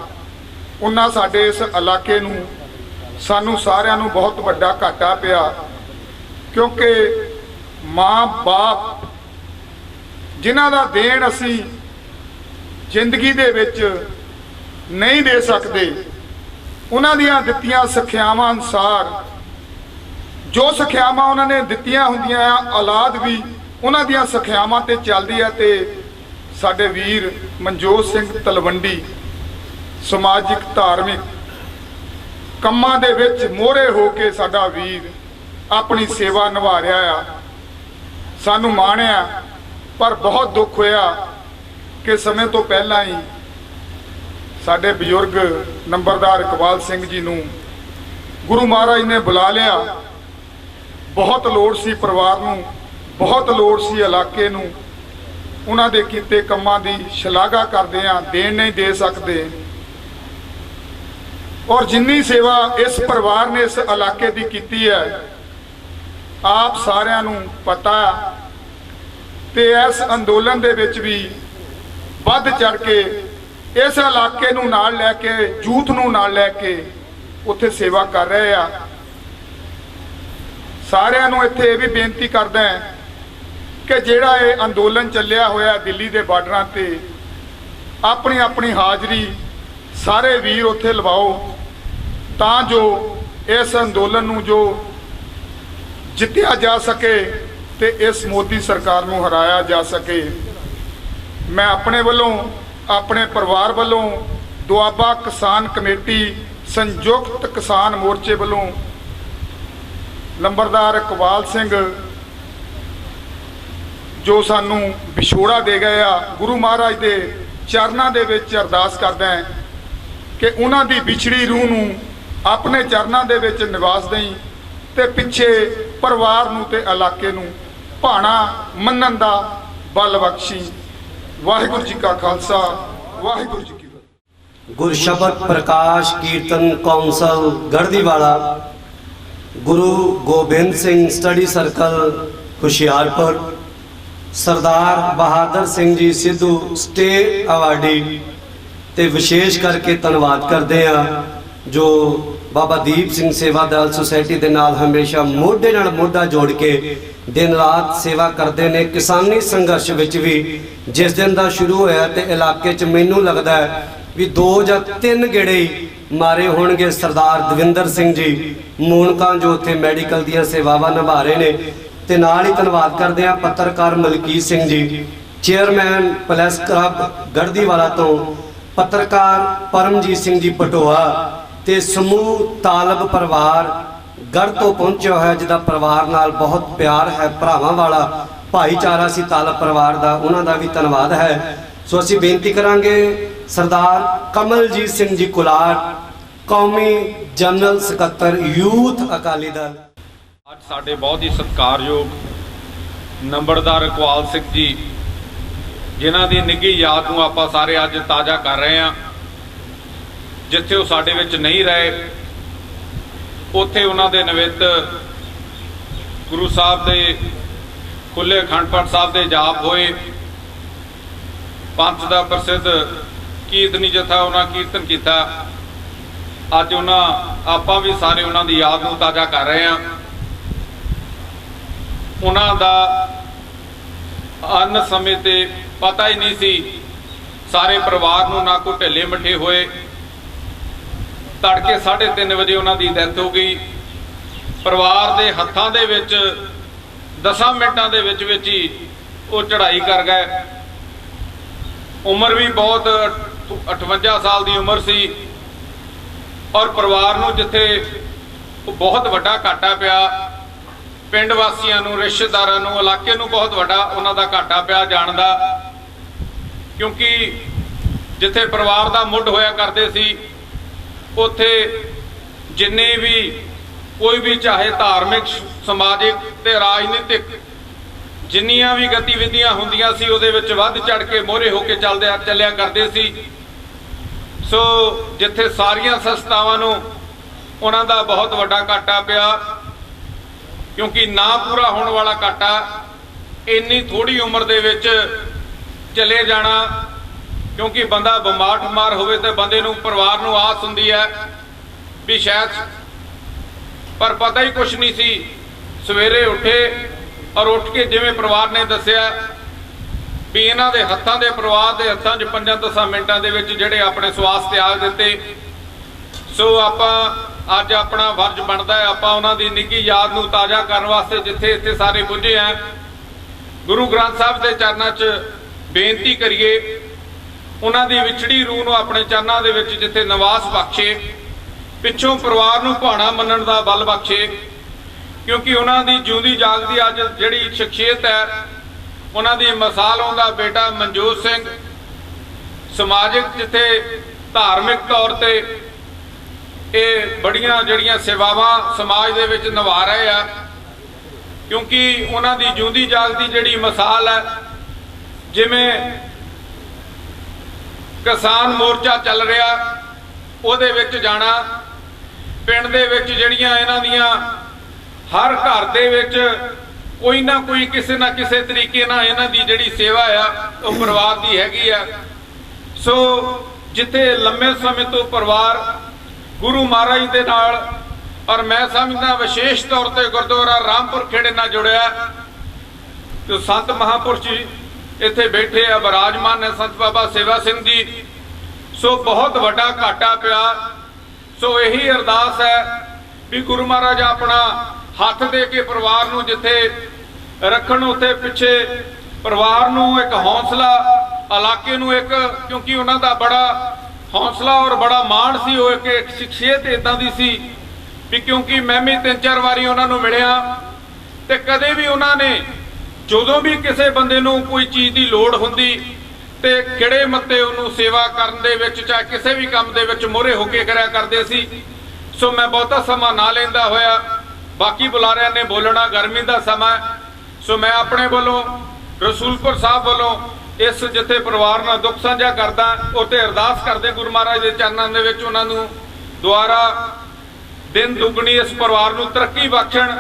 ਉਹਨਾਂ ਸਾਡੇ ਇਸ ਇਲਾਕੇ ਨੂੰ, ਸਾਨੂੰ ਸਾਰਿਆਂ ਨੂੰ ਬਹੁਤ ਵੱਡਾ ਘਾਟਾ ਪਿਆ, ਕਿਉਂਕਿ ਮਾਂ ਬਾਪ ਜਿਨ੍ਹਾਂ ਦਾ ਦੇਣ ਅਸੀਂ ਜ਼ਿੰਦਗੀ ਦੇ ਵਿੱਚ ਨਹੀਂ ਦੇ ਸਕਦੇ, ਉਹਨਾਂ ਦੀਆਂ ਦਿੱਤੀਆਂ ਸਿੱਖਿਆਵਾਂ ਅਨੁਸਾਰ ਜੋ ਸਿੱਖਿਆਵਾਂ ਉਹਨਾਂ ਨੇ ਦਿੱਤੀਆਂ ਹੁੰਦੀਆਂ ਆ, ਔਲਾਦ ਵੀ ਉਹਨਾਂ ਦੀਆਂ ਸਿੱਖਿਆਵਾਂ ਤੇ ਚੱਲਦੀ ਹੈ। ਤੇ ਸਾਡੇ ਵੀਰ ਮਨਜੋਤ ਸਿੰਘ ਤਲਵੰਡੀ ਸਮਾਜਿਕ ਧਾਰਮਿਕ ਕੰਮਾਂ ਦੇ ਵਿੱਚ ਮੋਹਰੇ ਹੋ ਕੇ ਸਾਡਾ ਵੀਰ ਆਪਣੀ ਸੇਵਾ ਨਿਭਾ ਰਿਹਾ ਆ। ਸਾਨੂੰ ਮਾਣ ਆ, ਪਰ ਬਹੁਤ ਦੁੱਖ ਹੋਇਆ ਕਿ ਸਮੇਂ ਤੋਂ ਪਹਿਲਾਂ ਹੀ ਸਾਡੇ ਬਜ਼ੁਰਗ ਨੰਬਰਦਾਰ ਇਕਬਾਲ ਸਿੰਘ ਜੀ ਨੂੰ ਗੁਰੂ ਮਹਾਰਾਜ ਨੇ ਬੁਲਾ ਲਿਆ। ਬਹੁਤ ਲੋੜ ਸੀ ਪਰਿਵਾਰ ਨੂੰ, ਬਹੁਤ ਲੋੜ ਸੀ ਇਲਾਕੇ ਨੂੰ। ਉਹਨਾਂ ਦੇ ਕੀਤੇ ਕੰਮਾਂ ਦੀ ਸ਼ਲਾਘਾ ਕਰਦੇ ਹਾਂ, ਦੇਣ ਨਹੀਂ ਦੇ ਸਕਦੇ। ਔਰ ਜਿੰਨੀ ਸੇਵਾ ਇਸ ਪਰਿਵਾਰ ਨੇ ਇਸ ਇਲਾਕੇ ਦੀ ਕੀਤੀ ਹੈ, ਆਪ ਸਾਰਿਆਂ ਨੂੰ ਪਤਾ। ਤੇ ਇਸ ਅੰਦੋਲਨ ਦੇ ਵਿੱਚ ਵੀ ਵੱਧ ਚੜ ਕੇ ਇਸ ਇਲਾਕੇ ਨੂੰ ਨਾਲ ਲੈ ਕੇ, ਯੂਥ ਨੂੰ ਨਾਲ ਲੈ ਕੇ ਉੱਥੇ ਸੇਵਾ ਕਰ ਰਹੇ ਆ। ਸਾਰਿਆਂ ਨੂੰ ਇੱਥੇ ਇਹ ਵੀ ਬੇਨਤੀ ਕਰਦਾ ਹਾਂ ਕਿ ਜਿਹੜਾ ਇਹ ਅੰਦੋਲਨ ਚੱਲਿਆ ਹੋਇਆ ਦਿੱਲੀ ਦੇ ਬਾਰਡਰਾਂ ਤੇ, ਆਪਣੀ ਆਪਣੀ ਹਾਜ਼ਰੀ ਸਾਰੇ ਵੀਰ ਉੱਥੇ ਲਵਾਓ, ਤਾਂ ਜੋ ਇਸ ਅੰਦੋਲਨ ਨੂੰ ਜੋ ਜਿੱਤਿਆ ਜਾ ਸਕੇ ਤੇ ਇਸ ਮੋਦੀ ਸਰਕਾਰ ਨੂੰ ਹਰਾਇਆ ਜਾ ਸਕੇ। ਮੈਂ ਆਪਣੇ ਵੱਲੋਂ, ਆਪਣੇ ਪਰਿਵਾਰ ਵੱਲੋਂ, ਦੁਆਬਾ ਕਿਸਾਨ ਕਮੇਟੀ ਸੰਯੁਕਤ ਕਿਸਾਨ ਮੋਰਚੇ ਵੱਲੋਂ ਲੰਬਰਦਾਰ ਇਕਬਾਲ ਸਿੰਘ ਜੋ ਸਾਨੂੰ ਵਿਛੋੜਾ ਦੇ ਗਏ ਆ, ਗੁਰੂ ਮਹਾਰਾਜ ਦੇ ਚਰਨਾਂ ਦੇ ਵਿੱਚ ਅਰਦਾਸ ਕਰਦਾ ਹੈ ਕਿ ਉਹਨਾਂ ਦੀ ਵਿਛੜੀ ਰੂਹ ਨੂੰ ਆਪਣੇ ਚਰਨਾਂ ਦੇ ਵਿੱਚ ਨਿਵਾਸ ਦੇਈ ਤੇ ਪਿੱਛੇ ਪਰਿਵਾਰ ਨੂੰ ਤੇ ਇਲਾਕੇ ਨੂੰ ਭਾਣਾ ਮੰਨਣ ਦਾ ਬਲ ਬਖਸ਼ੀ। ਵਾਹਿਗੁਰੂ ਜੀ ਕਾ ਖਾਲਸਾ, ਵਾਹਿਗੁਰੂ ਜੀ ਕੀ ਫਤਿਹ। गुरशबद प्रकाश कीर्तन council Garhdiwala, Guru Gobind Singh study circle Hoshiarpur, सरदार बहादुर सिंह जी सिद्धू स्टेट अवार्डी ते विशेष करके धन्यवाद करते हैं जो बाबा दीप सिंह सेवा दल सोसाइटी के नाल हमेशा मोढे नाल मोढा जोड़ के दिन रात सेवा करते हैं। किसानी संघर्ष विच भी जिस दिन का शुरू होया ते इलाके च मैनू लगता है भी 2 या 3 गेड़े ही मारे होणगे। सरदार दविंदर सिंह जी मूनका जो उत्थे मैडिकल दी सेवावां निभा रहे ने, ते नाल ही धन्यवाद करते हैं पत्रकार Malkit Singh ji, chairman press club Garhdiwala तो पत्रकार परमजीत सिंह जी पटोआ ते समूह तालब परिवार गढ़ तो पहुंचा है, जिसका परिवार नाल बहुत प्यार है, भरावां वाला भाईचारा सी तालब परिवार का, उन्हां दा भी धन्यवाद है। सो असीं बेनती करांगे सरदार कमलजीत सिंह जी कुलाट, कौमी जनरल सकत्तर यूथ अकाली दल। ਅੱਜ ਸਾਡੇ ਬਹੁਤ ਹੀ ਸਤਿਕਾਰਯੋਗ ਨੰਬਰਦਾਰ ਇਕਬਾਲ ਸਿੰਘ ਜੀ, ਜਿਨ੍ਹਾਂ ਦੀ ਨਿੱਘੀ ਯਾਦ ਨੂੰ ਆਪਾਂ ਸਾਰੇ ਅੱਜ ਤਾਜ਼ਾ ਕਰ ਰਹੇ ਹਾਂ। ਜਿੱਥੇ ਉਹ ਸਾਡੇ ਵਿੱਚ ਨਹੀਂ ਰਹੇ, ਉੱਥੇ ਉਹਨਾਂ ਦੇ ਨਿमित्त ਗੁਰੂ ਸਾਹਿਬ ਦੇ ਖੁੱਲੇ ਅਖੰਡ ਪਾਠ ਸਾਹਿਬ ਦੇ ਜਾਪ ਹੋਏ। ਪੰਥ ਦਾ ਪ੍ਰਸਿੱਧ ਕੀਰਤਨੀ ਜਥਾ ਉਹਨਾਂ ਕੀਰਤਨ ਕੀਤਾ। ਅੱਜ ਉਹਨਾਂ ਆਪਾਂ ਵੀ ਸਾਰੇ ਉਹਨਾਂ ਦੀ ਯਾਦ ਨੂੰ ਤਾਜ਼ਾ ਕਰ ਰਹੇ ਹਾਂ। ਉਹਨਾਂ ਦਾ ਅੰਨ ਸਮੇਂ ਤੇ ਪਤਾ ਹੀ ਨਹੀਂ ਸੀ, ਸਾਰੇ ਪਰਿਵਾਰ ਨੂੰ ਨਾ ਕੋਈ ਢਿੱਲੇ ਮੱਠੇ ਹੋਏ। ਤੜਕੇ 3:30 ਵਜੇ ਉਹਨਾਂ ਦੀ ਡੈਥ ਹੋ ਗਈ। ਪਰਿਵਾਰ ਦੇ ਹੱਥਾਂ ਦੇ ਵਿੱਚ 10 ਮਿੰਟਾਂ ਦੇ ਵਿੱਚ ਹੀ ਉਹ ਚੜ੍ਹਾਈ ਕਰ ਗਏ। ਉਮਰ ਵੀ ਬਹੁਤ 58 ਸਾਲ ਦੀ ਉਮਰ ਸੀ, ਔਰ ਪਰਿਵਾਰ ਨੂੰ ਜਿੱਥੇ ਬਹੁਤ ਵੱਡਾ ਘਾਟਾ ਪਿਆ, ਪਿੰਡ ਵਾਸੀਆਂ ਨੂੰ, ਰਿਸ਼ਤੇਦਾਰਾਂ ਨੂੰ, ਇਲਾਕੇ ਨੂੰ ਬਹੁਤ ਵੱਡਾ ਉਹਨਾਂ ਦਾ ਘਾਟਾ ਪਿਆ ਜਾਣ ਦਾ। ਕਿਉਂਕਿ ਜਿੱਥੇ ਪਰਿਵਾਰ ਦਾ ਮੁੱਢ ਹੋਇਆ ਕਰਦੇ ਸੀ, ਉੱਥੇ ਜਿੰਨੇ ਵੀ ਕੋਈ ਵੀ ਚਾਹੇ ਧਾਰਮਿਕ, ਸਮਾਜਿਕ ਤੇ ਰਾਜਨੀਤਿਕ ਜਿੰਨੀਆਂ ਵੀ ਗਤੀਵਿਧੀਆਂ ਹੁੰਦੀਆਂ ਸੀ, ਉਹਦੇ ਵਿੱਚ ਵੱਧ ਚੜ ਕੇ ਮੋਹਰੇ ਹੋ ਕੇ ਚੱਲਿਆ ਕਰਦੇ ਸੀ। ਸੋ ਜਿੱਥੇ ਸਾਰੀਆਂ ਸੰਸਥਾਵਾਂ ਨੂੰ ਉਹਨਾਂ ਦਾ ਬਹੁਤ ਵੱਡਾ ਘਾਟਾ ਪਿਆ, ਕਿਉਂਕਿ ਨਾ ਪੂਰਾ ਹੋਣ ਵਾਲਾ ਘਾਟਾ ਇੰਨੀ ਥੋੜੀ ਉਮਰ ਦੇ ਵਿੱਚ ਚਲੇ ਜਾਣਾ, ਕਿਉਂਕਿ ਬੰਦਾ ਬਿਮਾਰ ਠਮਾਰ ਹੋਵੇ ਤੇ ਬੰਦੇ ਨੂੰ ਪਰਿਵਾਰ ਨੂੰ ਆਸ ਹੁੰਦੀ ਹੈ ਵੀ ਸ਼ਾਇਦ, ਪਰ ਪਤਾ ਹੀ ਕੁਛ ਨਹੀਂ ਸੀ। ਸਵੇਰੇ ਉੱਠੇ ਔਰ ਉੱਠ ਕੇ ਜਿਵੇਂ ਪਰਿਵਾਰ ਨੇ ਦੱਸਿਆ ਵੀ ਇਹਨਾਂ ਦੇ ਹੱਥਾਂ ਦੇ, ਪਰਿਵਾਰ ਦੇ ਹੱਥਾਂ 'ਚ 5-10 ਮਿੰਟਾਂ ਦੇ ਵਿੱਚ ਜਿਹੜੇ ਆਪਣੇ ਸਵਾਸ ਤਿਆਗ ਦਿੱਤੇ। ਸੋ ਆਪਾਂ ਅੱਜ ਆਪਣਾ ਫਰਜ਼ ਬਣਦਾ ਹੈ ਆਪਾਂ ਉਹਨਾਂ ਦੀ ਨਿੱਘੀ ਯਾਦ ਨੂੰ ਤਾਜ਼ਾ ਕਰਨ ਵਾਸਤੇ ਜਿੱਥੇ ਇੱਥੇ ਸਾਰੇ ਪੁੱਜੇ ਆ, ਗੁਰੂ ਗ੍ਰੰਥ ਸਾਹਿਬ ਦੇ ਚਰਨਾਂ 'ਚ ਬੇਨਤੀ ਕਰੀਏ ਉਹਨਾਂ ਦੀ ਵਿਛੜੀ ਰੂਹ ਨੂੰ ਆਪਣੇ ਚਰਨਾਂ ਦੇ ਵਿੱਚ ਜਿੱਥੇ ਨਿਵਾਸ ਬਖਸ਼ੇ, ਪਿੱਛੋਂ ਪਰਿਵਾਰ ਨੂੰ ਭਾਣਾ ਮੰਨਣ ਦਾ ਬਲ ਬਖਸ਼ੇ, ਕਿਉਂਕਿ ਉਹਨਾਂ ਦੀ ਜਿਉਂਦੀ ਜਾਗਦੀ ਅੱਜ ਜਿਹੜੀ ਸ਼ਖਸੀਅਤ ਹੈ, ਉਹਨਾਂ ਦੀ ਮਿਸਾਲ ਉਹਦਾ ਬੇਟਾ ਮਨਜੋਤ ਸਿੰਘ ਸਮਾਜਿਕ ਜਿੱਥੇ ਧਾਰਮਿਕ ਤੌਰ ਤੇ ਇਹ ਬੜੀਆਂ ਜਿਹੜੀਆਂ ਸੇਵਾਵਾਂ ਸਮਾਜ ਦੇ ਵਿੱਚ ਨਿਭਾ ਰਹੇ ਆ, ਕਿਉਂਕਿ ਉਹਨਾਂ ਦੀ ਜਿਉਂਦੀ ਜਾਗਦੀ ਜਿਹੜੀ ਮਿਸਾਲ ਹੈ, ਜਿਵੇਂ ਕਿਸਾਨ ਮੋਰਚਾ ਚੱਲ ਰਿਹਾ ਉਹਦੇ ਵਿੱਚ ਜਾਣਾ, ਪਿੰਡ ਦੇ ਵਿੱਚ ਜਿਹੜੀਆਂ ਇਹਨਾਂ ਦੀਆਂ ਹਰ ਘਰ ਦੇ ਵਿੱਚ ਕੋਈ ਨਾ ਕੋਈ ਕਿਸੇ ਨਾ ਕਿਸੇ ਤਰੀਕੇ ਨਾਲ ਇਹਨਾਂ ਦੀ ਜਿਹੜੀ ਸੇਵਾ ਆ ਉਹ ਪਰਿਵਾਰ ਦੀ ਹੈਗੀ ਆ। ਸੋ ਜਿੱਥੇ ਲੰਮੇ ਸਮੇਂ ਤੋਂ ਪਰਿਵਾਰ ਗੁਰੂ ਮਹਾਰਾਜ ਦੇ ਨਾਲ, ਔਰ ਮੈਂ ਸਮਝਦਾ ਵਿਸ਼ੇਸ਼ ਤੌਰ ਤੇ ਗੁਰਦੁਆਰਾ ਰਾਮਪੁਰ ਖੇੜੇ ਨਾਲ ਜੁੜਿਆ, ਤੇ ਸੰਤ ਮਹਾਂਪੁਰਸ਼ ਜੀ ਇੱਥੇ ਬੈਠੇ ਆ, ਵਿਰਾਜਮਾਨ ਨੇ ਸੰਤ ਬਾਬਾ ਸੇਵਾ ਸਿੰਘ ਜੀ। ਸੋ ਬਹੁਤ ਵੱਡਾ ਘਾਟਾ ਪਿਆ। ਸੋ ਇਹੀ ਅਰਦਾਸ ਹੈ ਵੀ ਗੁਰੂ ਮਹਾਰਾਜ ਆਪਣਾ ਹੱਥ ਦੇ ਕੇ ਪਰਿਵਾਰ ਨੂੰ ਜਿੱਥੇ ਰੱਖਣ, ਉੱਥੇ ਪਿੱਛੇ ਪਰਿਵਾਰ ਨੂੰ ਇੱਕ ਹੌਸਲਾ, ਇਲਾਕੇ ਨੂੰ ਇੱਕ, ਕਿਉਂਕਿ ਉਹਨਾਂ ਦਾ ਬੜਾ ਹੌਸਲਾ ਔਰ ਬੜਾ ਮਾਣ ਸੀ। ਉਹ ਇੱਕ ਸ਼ਖਸੀਅਤ ਇਦਾਂ ਦੀ ਸੀ ਵੀ ਕਿਉਂਕਿ ਮੈਂ ਵੀ 3-4 ਵਾਰੀ ਉਹਨਾਂ ਨੂੰ ਮਿਲਿਆ ਤੇ ਕਦੇ ਵੀ ਉਹਨਾਂ ਨੇ ਜਦੋਂ ਵੀ ਕਿਸੇ ਬੰਦੇ ਨੂੰ ਕੋਈ ਚੀਜ਼ ਦੀ ਲੋੜ ਹੁੰਦੀ ਤੇ ਖਿੜੇ ਮੱਤੇ ਉਹਨੂੰ ਸੇਵਾ ਕਰਨ ਦੇ ਵਿੱਚ, ਚਾਹੇ ਕਿਸੇ ਵੀ ਕੰਮ ਦੇ ਵਿੱਚ ਮੋਹਰੇ ਹੋ ਕੇ ਕਰਿਆ ਕਰਦੇ ਸੀ। ਸੋ ਮੈਂ ਬਹੁਤਾ ਸਮਾਂ ਨਾ ਲੈਂਦਾ ਹੋਇਆ, ਬਾਕੀ ਬੁਲਾਰਿਆਂ ਨੇ ਬੋਲਣਾ, ਗਰਮੀ ਦਾ ਸਮਾਂ, ਸੋ ਮੈਂ ਆਪਣੇ ਵੱਲੋਂ ਰਸੂਲਪੁਰ ਸਾਹਿਬ ਵੱਲੋਂ ਇਸ ਜਿੱਥੇ ਪਰਿਵਾਰ ਨਾਲ ਦੁੱਖ ਸਾਂਝਾ ਕਰਦਾ, ਉੱਥੇ ਅਰਦਾਸ ਕਰਦੇ ਗੁਰੂ ਮਹਾਰਾਜ ਦੇ ਚਰਨਾਂ ਦੇ ਵਿੱਚ ਉਹਨਾਂ ਨੂੰ ਦੁਆਰਾ ਦਿਨ ਦੁੱਗਣੀ ਇਸ ਪਰਿਵਾਰ ਨੂੰ ਤਰੱਕੀ ਬਖਸ਼ਣ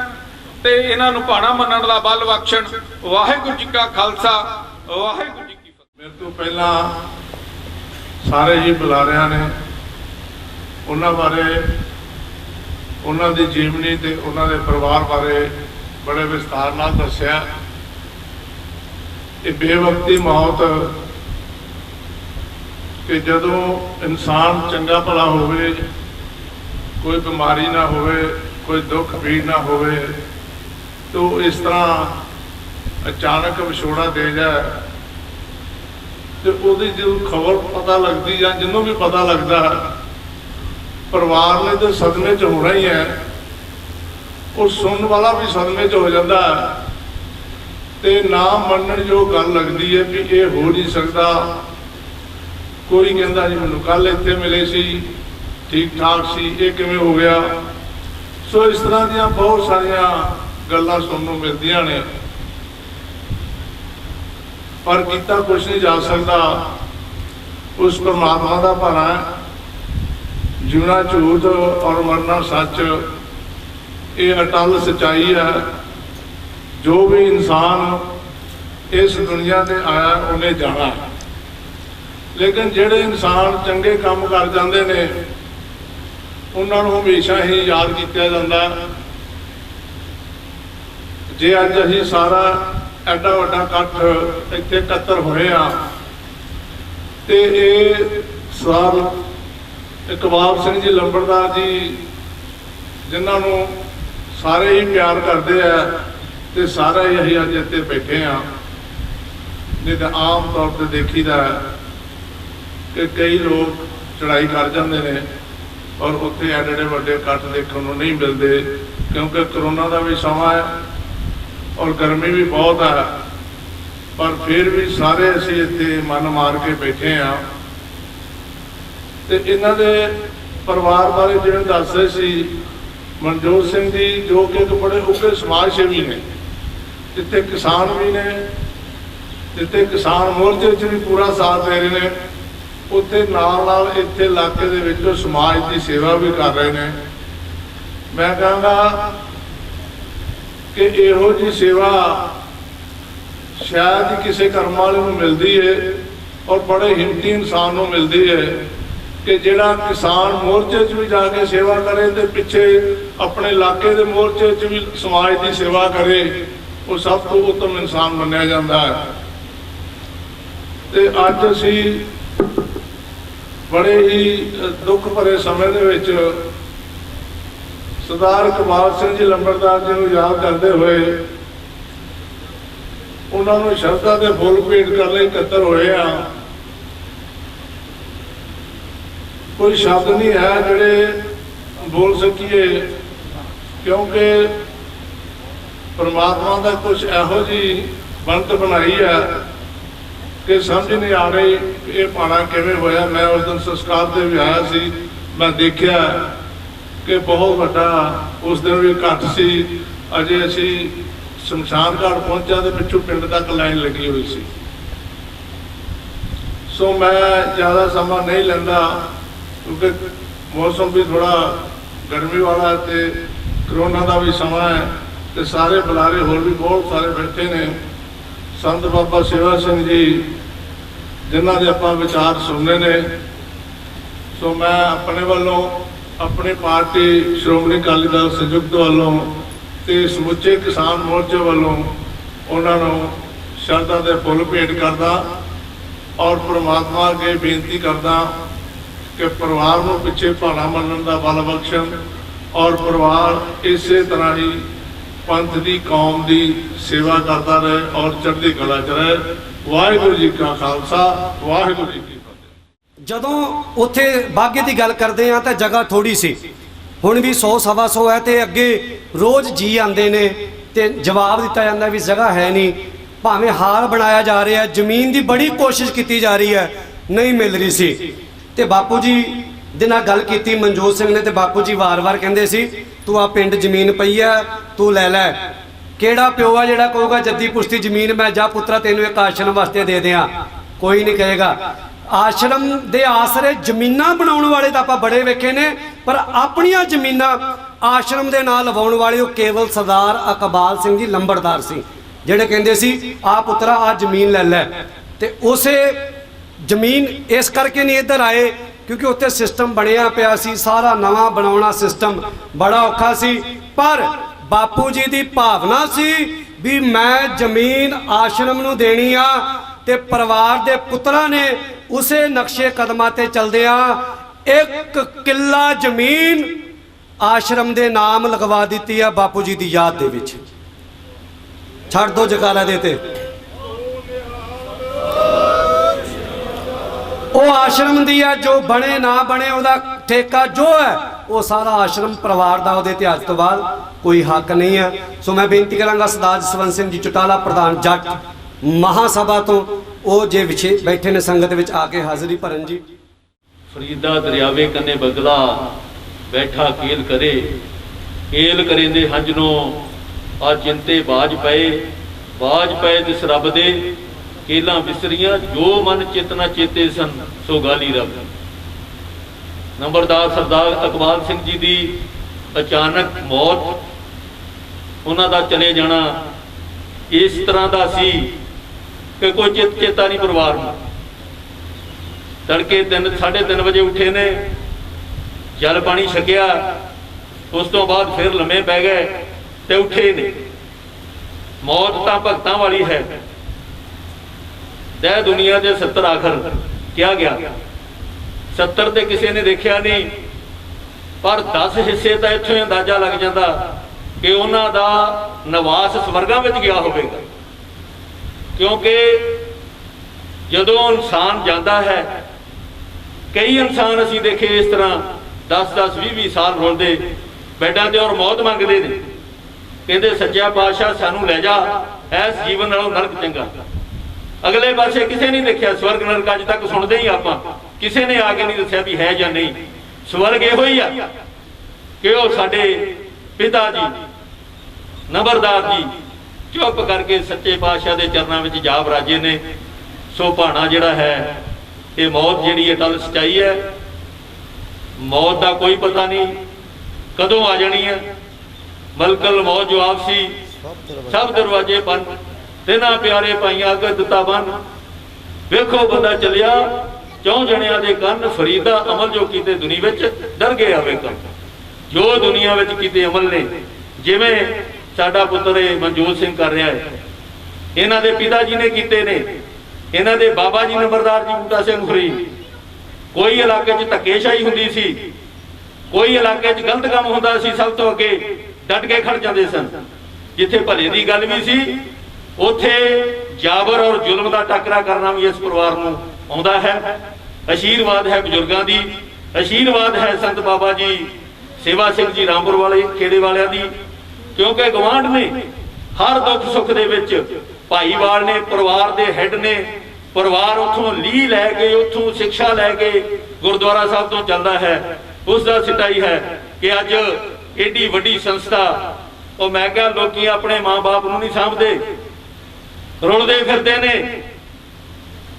ਤੇ ਇਹਨਾਂ ਨੂੰ ਭਾਣਾ ਮੰਨਣ ਦਾ ਬਲ ਬਖਸ਼ਣ। ਵਾਹਿਗੁਰੂ ਜੀ ਕਾ ਖਾਲਸਾ, ਵਾਹਿਗੁਰੂ ਜੀ ਕੀ ਫਤਿਹ। ਮੇਰੇ ਤੋਂ ਪਹਿਲਾਂ ਸਾਰੇ ਜੀ ਬੁਲਾਰਿਆਂ ਨੇ ਉਹਨਾਂ ਬਾਰੇ, ਉਹਨਾਂ ਦੀ ਜੀਵਨੀ ਤੇ ਉਹਨਾਂ ਦੇ ਪਰਿਵਾਰ ਬਾਰੇ ਬੜੇ ਵਿਸਤਾਰ ਨਾਲ ਦੱਸਿਆ। ਇਹ ਬੇਵਕਤੀ ਮੌਤ ਕਿ ਜਦੋਂ ਇਨਸਾਨ ਚੰਗਾ ਭਲਾ ਹੋਵੇ, ਕੋਈ ਬਿਮਾਰੀ ਨਾ ਹੋਵੇ, ਕੋਈ ਦੁੱਖ ਪੀੜ ਨਾ ਹੋਵੇ, तो इस तरह अचानक विछोड़ा दे जाए तो उसकी जो खबर पता लगती या जिन्हों भी पता लगता परिवार ने तो सदमे च होना ही है, और सुनने वाला भी सदमे च हो जाता है। तो ना मनन जो गल लगती है भी ये हो नहीं सकता। कोई कहता जी मैनू कल इत्थे मिले सी, ठीक ठाक सी, ये किवें हो गया। सो इस तरह दी बहुत सारिया गल्लां सुनने मिलदियां ने, पर किता कुछ नहीं जा सकता। उस परमात्मा का भला है। जीवना झूठ और मरना सच, ये अटल सच्चाई है। जो भी इंसान इस दुनिया से आया उन्हें जाना है, लेकिन जेड़े इंसान चंगे काम कर जाते हैं उन्होंने हमेशा ही याद किया जाता है। जे अज असीं सारा एडा वड्डा इकट्ठ इत्थे इकट्ठर होए हाँ ते ये साल इकबाल सिंह जी लंबड़दार जी जिन्होंने सारे ही प्यार करते हैं तो सारे ही असीं अज इत्थे बैठे हाँ। नहीं तो आम तौर पर देखीदा है कि कई लोग चढ़ाई कर जाते हैं और उत्थे एडे एडे वड्डे इकट्ठ देखने को नहीं मिलते, क्योंकि कोरोना का भी समा है और गर्मी भी बहुत है। पर फिर भी सारे असीं इत्थे मन मार के बैठे हाँ। तो इन्हां दे परिवार बारे जिवें दस रहे सी मनजोत सिंह जी, जो कि एक बड़े उगे समाज सेवी ने, जिथे किसान भी ने, जिथे किसान मोर्चे च भी पूरा साथ दे रहे हैं, ਉੱਥੇ ਨਾਲ ਇੱਥੇ ਇਲਾਕੇ ਦੇ ਵਿੱਚ ਸਮਾਜ ਦੀ ਸੇਵਾ ਵੀ ਕਰ ਰਹੇ ਨੇ। ਮੈਂ ਕਹਾਂਗਾ ਕਿ ਇਹੋ ਜਿਹੀ ਸੇਵਾ ਸ਼ਾਇਦ ਹੀ ਕਿਸੇ ਕਰਮ ਵਾਲੇ ਨੂੰ ਮਿਲਦੀ ਹੈ ਔਰ ਬੜੇ ਹਿੰਮਤੀ ਇਨਸਾਨ ਨੂੰ ਮਿਲਦੀ ਹੈ ਕਿ ਜਿਹੜਾ ਕਿਸਾਨ ਮੋਰਚੇ 'ਚ ਵੀ ਜਾ ਕੇ ਸੇਵਾ ਕਰੇ ਤੇ ਪਿੱਛੇ ਆਪਣੇ ਇਲਾਕੇ ਦੇ ਮੋਰਚੇ 'ਚ ਵੀ ਸਮਾਜ ਦੀ ਸੇਵਾ ਕਰੇ, ਉਹ ਸਭ ਤੋਂ ਉੱਤਮ ਇਨਸਾਨ ਮੰਨਿਆ ਜਾਂਦਾ ਹੈ। ਤੇ ਅੱਜ ਅਸੀਂ ਬੜੇ ਹੀ ਦੁੱਖ ਭਰੇ ਸਮੇਂ ਦੇ ਵਿੱਚ ਸਰਦਾਰ ਇਕਬਾਲ ਸਿੰਘ ਜੀ ਲੰਬੜਦਾਰ ਜੀ ਨੂੰ ਯਾਦ ਕਰਦੇ ਹੋਏ ਉਹਨਾਂ ਨੂੰ ਸ਼ਰਧਾ ਦੇ ਫੁੱਲ ਭੇਟ ਕਰਨ ਲਈ ਇਕੱਤਰ ਹੋਏ ਆ। ਕੋਈ ਸ਼ਬਦ ਨਹੀਂ ਹੈ ਜਿਹੜੇ ਬੋਲ ਸਕੀਏ, ਕਿਉਂਕਿ ਪਰਮਾਤਮਾ ਦਾ ਕੁਝ ਇਹੋ ਜਿਹੀ ਬਣਤ ਬਣਾਈ ਹੈ ਕਿ ਸਮਝ ਨਹੀਂ ਆ ਰਹੀ ਇਹ ਪਾਣਾ ਕਿਵੇਂ ਹੋਇਆ। ਮੈਂ ਉਸ ਦਿਨ ਸੰਸਕਾਰ ਤੇ ਵੀ ਆਇਆ ਸੀ, ਮੈਂ ਦੇਖਿਆ ਕਿ ਬਹੁਤ ਵੱਡਾ ਉਸ ਦਿਨ ਵੀ ਘੱਟ ਸੀ। ਅਜੇ ਅਸੀਂ ਸ਼ਮਸ਼ਾਨ ਘਾਟ ਪਹੁੰਚਿਆ ਤੇ ਪਿੱਛੋਂ ਪਿੰਡ ਤੱਕ ਲਾਈਨ ਲੱਗੀ ਹੋਈ ਸੀ। ਸੋ ਮੈਂ ਜ਼ਿਆਦਾ ਸਮਾਂ ਨਹੀਂ ਲੈਂਦਾ ਕਿਉਂਕਿ ਮੌਸਮ ਵੀ ਥੋੜਾ ਗਰਮੀ ਵਾਲਾ ਤੇ ਕਰੋਨਾ ਦਾ ਵੀ ਸਮਾਂ ਹੈ ਤੇ ਸਾਰੇ ਬੁਲਾਰੇ ਹੋਰ ਵੀ ਬਹੁਤ ਸਾਰੇ ਬੈਠੇ ਨੇ। ਸੰਤ ਬਾਬਾ ਸੇਵਾ ਸਿੰਘ ਜੀ ਜਿਨ੍ਹਾਂ ਦੇ ਆਪਾਂ ਵਿਚਾਰ ਸੁਣਨੇ ਨੇ। ਸੋ ਮੈਂ ਆਪਣੇ ਵੱਲੋਂ, ਆਪਣੀ ਪਾਰਟੀ ਸ਼੍ਰੋਮਣੀ ਅਕਾਲੀ ਦਲ ਸੰਯੁਕਤ ਵੱਲੋਂ ਤੇ ਸਮੁੱਚੇ ਕਿਸਾਨ ਮੋਰਚੇ ਵੱਲੋਂ ਉਹਨਾਂ ਨੂੰ ਸ਼ਰਧਾ ਦੇ ਫੁੱਲ ਭੇਟ ਕਰਦਾ ਔਰ ਪ੍ਰਮਾਤਮਾ ਅੱਗੇ ਬੇਨਤੀ ਕਰਦਾ ਕਿ ਪਰਿਵਾਰ ਨੂੰ ਪਿੱਛੇ ਭਾਣਾ ਮੰਨਣ ਦਾ ਬਲ ਬਖਸ਼ਣ ਔਰ ਪਰਿਵਾਰ ਇਸੇ ਤਰ੍ਹਾਂ ਹੀ ਪੰਥ ਦੀ, ਕੌਮ ਦੀ ਸੇਵਾ ਕਰਦਾ ਰਹੇ ਔਰ ਚੜ੍ਹਦੀ ਕਲਾ 'ਚ ਰਹੇ। ਵਾਹਿਗੁਰੂ ਜੀ ਕਾ ਖਾਲਸਾ, ਵਾਹਿਗੁਰੂ ਜੀ ਕੀ ਫਤਿਹ। ਜਦੋਂ ਉੱਥੇ ਬਾਗੇ ਦੀ ਗੱਲ ਕਰਦੇ ਆ ਤਾਂ ਜਗ੍ਹਾ ਥੋੜੀ ਸੀ, ਹੁਣ ਵੀ 100 ਸਵਾ 100 ਹੈ ਤੇ ਅੱਗੇ ਰੋਜ਼ ਜੀ ਆਉਂਦੇ ਨੇ ਤੇ ਜਵਾਬ ਦਿੱਤਾ ਜਾਂਦਾ ਵੀ ਜਗ੍ਹਾ ਹੈ ਨਹੀਂ। ਭਾਵੇਂ ਹਾਲ ਬਣਾਇਆ ਜਾ ਰਿਹਾ, ਜ਼ਮੀਨ ਦੀ ਬੜੀ ਕੋਸ਼ਿਸ਼ ਕੀਤੀ ਜਾ ਰਹੀ ਹੈ, ਨਹੀਂ ਮਿਲ ਰਹੀ ਸੀ। ਤੇ ਬਾਪੂ ਜੀ ਦੇ ਨਾਲ ਗੱਲ ਕੀਤੀ ਮਨਜੋਤ ਸਿੰਘ ਨੇ ਤੇ ਬਾਪੂ ਜੀ ਵਾਰ-ਵਾਰ ਕਹਿੰਦੇ ਸੀ ਤੂੰ ਆ ਪਿੰਡ ਜ਼ਮੀਨ ਪਈ ਆ, ਤੂੰ ਲੈ ਲੈ। ਕਿਹੜਾ ਪਿਓ ਆ ਜਿਹੜਾ ਕਹੂਗਾ ਜੱਦੀ ਪੁਸ਼ਤੀ ਜ਼ਮੀਨ ਮੈਂ ਜਾ ਪੁੱਤਰਾ ਤੈਨੂੰ ਇੱਕ ਆਸ਼ਰਮ ਵਾਸਤੇ ਦੇ ਦਿਆਂ? ਕੋਈ ਨਹੀਂ ਕਹੇਗਾ। ਆਸ਼ਰਮ ਦੇ ਆਸਰੇ ਜ਼ਮੀਨਾਂ ਬਣਾਉਣ ਵਾਲੇ ਤਾਂ ਆਪਾਂ ਬੜੇ ਵੇਖੇ ਨੇ, ਪਰ ਆਪਣੀਆਂ ਜ਼ਮੀਨਾਂ ਆਸ਼ਰਮ ਦੇ ਨਾਲ ਲਵਾਉਣ ਵਾਲੇ ਉਹ ਕੇਵਲ ਸਰਦਾਰ ਇਕਬਾਲ ਸਿੰਘ ਜੀ ਲੰਬੜਦਾਰ ਸੀ, ਜਿਹੜੇ ਕਹਿੰਦੇ ਸੀ ਆ ਪੁੱਤਰਾ ਆ ਜ਼ਮੀਨ ਲੈ ਲੈ। ਤੇ ਉਸੇ ਜ਼ਮੀਨ ਇਸ ਕਰਕੇ ਨਹੀਂ ਇੱਧਰ ਆਏ ਕਿਉਂਕਿ ਉੱਥੇ ਸਿਸਟਮ ਬਣਿਆ ਪਿਆ ਸੀ, ਸਾਰਾ ਨਵਾਂ ਬਣਾਉਣਾ ਸਿਸਟਮ ਬੜਾ ਔਖਾ ਸੀ। ਪਰ ਬਾਪੂ ਜੀ ਦੀ ਭਾਵਨਾ ਸੀ ਵੀ ਮੈਂ ਜ਼ਮੀਨ ਆਸ਼ਰਮ ਨੂੰ ਦੇਣੀ ਆ ਤੇ ਪਰਿਵਾਰ ਦੇ ਪੁੱਤਰਾਂ ਨੇ ਉਸੇ ਨਕਸ਼ੇ ਕਦਮਾਂ ਤੇ ਚਲਦਿਆਂ 1 ਕਿੱਲਾ ਜ਼ਮੀਨ ਆਸ਼ਰਮ ਦੇ ਨਾਮ ਲਗਵਾ ਦਿੱਤੀ ਆ ਬਾਪੂ ਜੀ ਦੀ ਯਾਦ ਦੇ ਵਿੱਚ। ਛੱਡ ਦੋ ਜਕਾਰਾ ਦੇ ਤੇ। ਉਹ ਆਸ਼ਰਮ ਦੀ ਆ, ਜੋ ਬਣੇ ਨਾ ਬਣੇ ਉਹਦਾ ਠੇਕਾ ਜੋ ਹੈ ਉਹ ਸਾਰਾ ਆਸ਼ਰਮ ਪਰਿਵਾਰ ਦਾ, ਉਹਦੇ ਤੇ ਅੱਜ ਤੋਂ ਬਾਅਦ ਕੋਈ ਹੱਕ ਨਹੀਂ ਹੈ। ਸੋ ਮੈਂ ਬੇਨਤੀ ਕਰਾਂਗਾ ਸਰਦਾਰ ਜਸਵੰਤ ਸਿੰਘ ਜੀ ਚਟਾਲਾ ਪ੍ਰਧਾਨ ਜੱਟ ਮਹਾਸਭਾ ਤੋਂ, ਉਹ ਜੇ ਵਿਛੇ ਬੈਠੇ ਨੇ ਸੰਗਤ ਵਿੱਚ ਆ ਕੇ ਹਾਜ਼ਰੀ ਭਰਨ ਜੀ। ਫਰੀਦਾ ਦਰਿਆਵੇ ਕੰਨੇ ਬਗਲਾ ਬੈਠਾ ਕੇਲ ਕਰੇ ਹੰਝ ਨੂੰ ਆ ਚਿੰਤੇ ਬਾਜ ਪਏ ਜਿਸ ਰੱਬ ਦੇ ਕੇਲਾਂ ਵਿਸਰੀਆਂ ਜੋ ਮਨ ਚੇਤਨਾ ਚੇਤੇ ਸਨ ਸੋ ਗਾਲੀ ਰੱਬ। ਨੰਬਰਦਾਰ ਸਰਦਾਰ ਇਕਬਾਲ ਸਿੰਘ ਜੀ ਦੀ ਅਚਾਨਕ ਮੌਤ, ਉਹਨਾਂ ਦਾ ਚਲੇ ਜਾਣਾ ਇਸ ਤਰ੍ਹਾਂ ਦਾ ਸੀ ਕਿ ਕੋਈ ਚੇਤਾ ਨਹੀਂ ਪਰਿਵਾਰ ਨੂੰ। ਤੜਕੇ 3:30 ਵਜੇ ਉੱਠੇ ਨੇ, ਜਲ ਪਾਣੀ ਛਕਿਆ, ਉਸ ਤੋਂ ਬਾਅਦ ਫਿਰ ਲੰਮੇ ਪੈ ਗਏ ਤੇ ਉੱਠੇ ਨੇ। ਮੌਤ ਤਾਂ ਭਗਤਾਂ ਵਾਲੀ ਹੈ। ਤੈ ਦੁਨੀਆ ਦੇ 70 ਆਖਰ ਕਿਹਾ ਗਿਆ, 70 ਤੇ ਕਿਸੇ ਨੇ ਦੇਖਿਆ ਨਹੀਂ, ਪਰ 10 ਹਿੱਸੇ ਤਾਂ ਇੱਥੋਂ ਹੀ ਅੰਦਾਜ਼ਾ ਲੱਗ ਜਾਂਦਾ ਕਿ ਉਹਨਾਂ ਦਾ ਨਿਵਾਸ ਸਵਰਗਾਂ ਵਿੱਚ ਗਿਆ ਹੋਵੇਗਾ। ਕਿਉਂਕਿ ਜਦੋਂ ਇਨਸਾਨ ਜਾਂਦਾ ਹੈ, ਕਈ ਇਨਸਾਨ ਅਸੀਂ ਦੇਖੇ ਇਸ ਤਰ੍ਹਾਂ 10-10 20-20 ਸਾਲ ਰੋਲਦੇ ਬੈਡਾਂ ਤੇ ਔਰ ਮੌਤ ਮੰਗਦੇ ਨੇ, ਕਹਿੰਦੇ ਸੱਚਾ ਪਾਤਸ਼ਾਹ ਸਾਨੂੰ ਲੈ ਜਾ, ਇਸ ਜੀਵਨ ਨਾਲੋਂ ਨਰਕ ਚੰਗਾ। ਅਗਲੇ ਪਾਸੇ ਕਿਸੇ ਨਹੀਂ ਦੇਖਿਆ ਸਵਰਗ ਨਰਕ, ਅੱਜ ਤੱਕ ਸੁਣਦੇ ਹੀ ਆਪਾਂ, ਕਿਸੇ ਨੇ ਆ ਕੇ ਨਹੀਂ ਦੱਸਿਆ ਵੀ ਹੈ ਜਾਂ ਨਹੀਂ। ਸਵਰਗ ਇਹੋ ਹੀ ਆ ਕਿ ਉਹ ਸਾਡੇ ਪਿਤਾ ਜੀ ਨੰਬਰਦਾਰ ਜੀ ਚੁੱਪ ਕਰਕੇ ਸੱਚੇ ਪਾਤਸ਼ਾਹ ਦੇ ਚਰਨਾਂ ਵਿੱਚ ਜਾ ਬਰਾਜੇ ਨੇ। ਸੋ ਭਾਣਾ ਜਿਹੜਾ ਹੈ ਇਹ ਮੌਤ ਜਿਹੜੀ ਅਟਲ ਸੱਚਾਈ ਹੈ। ਮੌਤ ਦਾ ਕੋਈ ਪਤਾ ਨਹੀਂ ਕਦੋਂ ਆ ਜਾਣੀ ਹੈ। ਮਲਕਲ ਮੌਤ ਜਵਾਬ ਸੀ ਸਭ ਦਰਵਾਜ਼ੇ ਬੰਦ, ਤਿੰਨਾਂ ਪਿਆਰੇ ਪਾਈਆਂ ਅੱਗ ਦਿੱਤਾ ਬੰਨ। ਵੇਖੋ ਬੰਦਾ ਚੱਲਿਆ ਚੌਂ ਜਣਿਆਂ ਦੇ ਕੰਨ, ਫਰੀਦਾ ਅਮਲ ਜੋ ਕੀਤੇ ਦੁਨੀਆ ਵਿੱਚ ਡਰ ਗਏ ਆਵੇ ਕੰਮ। ਜੋ ਦੁਨੀਆ ਵਿੱਚ ਕੀਤੇ ਅਮਲ ਨੇ, ਜਿਵੇਂ ਸਾਡਾ ਪੁੱਤਰ ਇਹ ਮਨਜੋਤ ਸਿੰਘ ਕਰ ਰਿਹਾ ਹੈ, ਇਹਨਾਂ ਦੇ ਪਿਤਾ ਜੀ ਨੇ ਕੀਤੇ ਨੇ, ਇਹਨਾਂ ਦੇ ਬਾਬਾ ਜੀ ਨੰਬਰਦਾਰ ਜੀ ਬੂਟਾ ਸਿੰਘ ਹੁਰੀ। ਕੋਈ ਇਲਾਕੇ 'ਚ ਧੱਕੇਸ਼ਾਹੀ ਹੁੰਦੀ ਸੀ, ਕੋਈ ਇਲਾਕੇ 'ਚ ਗਲਤ ਕੰਮ ਹੁੰਦਾ ਸੀ, ਸਭ ਤੋਂ ਅੱਗੇ ਡਟ ਕੇ ਖੜ ਜਾਂਦੇ ਸਨ। ਜਿੱਥੇ ਭਲੇ ਦੀ ਗੱਲ ਵੀ ਸੀ ਉੱਥੇ ਜਾਬਰ ਔਰ ਜ਼ੁਲਮ ਦਾ ਟਾਕਰਾ ਕਰਨਾ ਵੀ ਇਸ ਪਰਿਵਾਰ ਨੂੰ ਆਉਂਦਾ ਹੈ। ਅਸ਼ੀਰਵਾਦ ਹੈ ਬਜ਼ੁਰਗਾਂ ਦੀ, ਅਸ਼ੀਰਵਾਦ ਹੈ ਸੰਤ ਬਾਬਾ ਜੀ ਸੇਵਾ ਸਿੰਘ ਜੀ ਰਾਮਪੁਰ ਵਾਲੇ ਖੇੜੇ ਵਾਲਿਆਂ ਦੀ, ਕਿਉਂਕਿ ਗਵਾਂਢ ਨੇ ਹਰ ਦੁੱਖ ਸੁੱਖ ਦੇ ਵਿੱਚ ਭਾਈਵਾਲ ਨੇ, ਪਰਿਵਾਰ ਦੇ ਹੈੱਡ ਨੇ। ਪਰਿਵਾਰ ਉੱਥੋਂ ਲੀਹ ਲੈ ਕੇ, ਉੱਥੋਂ ਸਿੱਖਿਆ ਲੈ ਕੇ ਗੁਰਦੁਆਰਾ ਸਾਹਿਬ ਤੋਂ ਚੱਲਦਾ ਹੈ। ਉਸ ਦਾ ਸਿੱਟਾਈ ਹੈ ਕਿ ਅੱਜ ਏਡੀ ਵੱਡੀ ਸੰਸਥਾ, ਉਹ ਮੈਂ ਕਿਹਾ ਲੋਕੀ ਆਪਣੇ ਮਾਂ-ਬਾਪ ਨੂੰ ਨਹੀਂ ਸਾਂਭਦੇ, ਰੁਲਦੇ ਫਿਰਦੇ ਨੇ।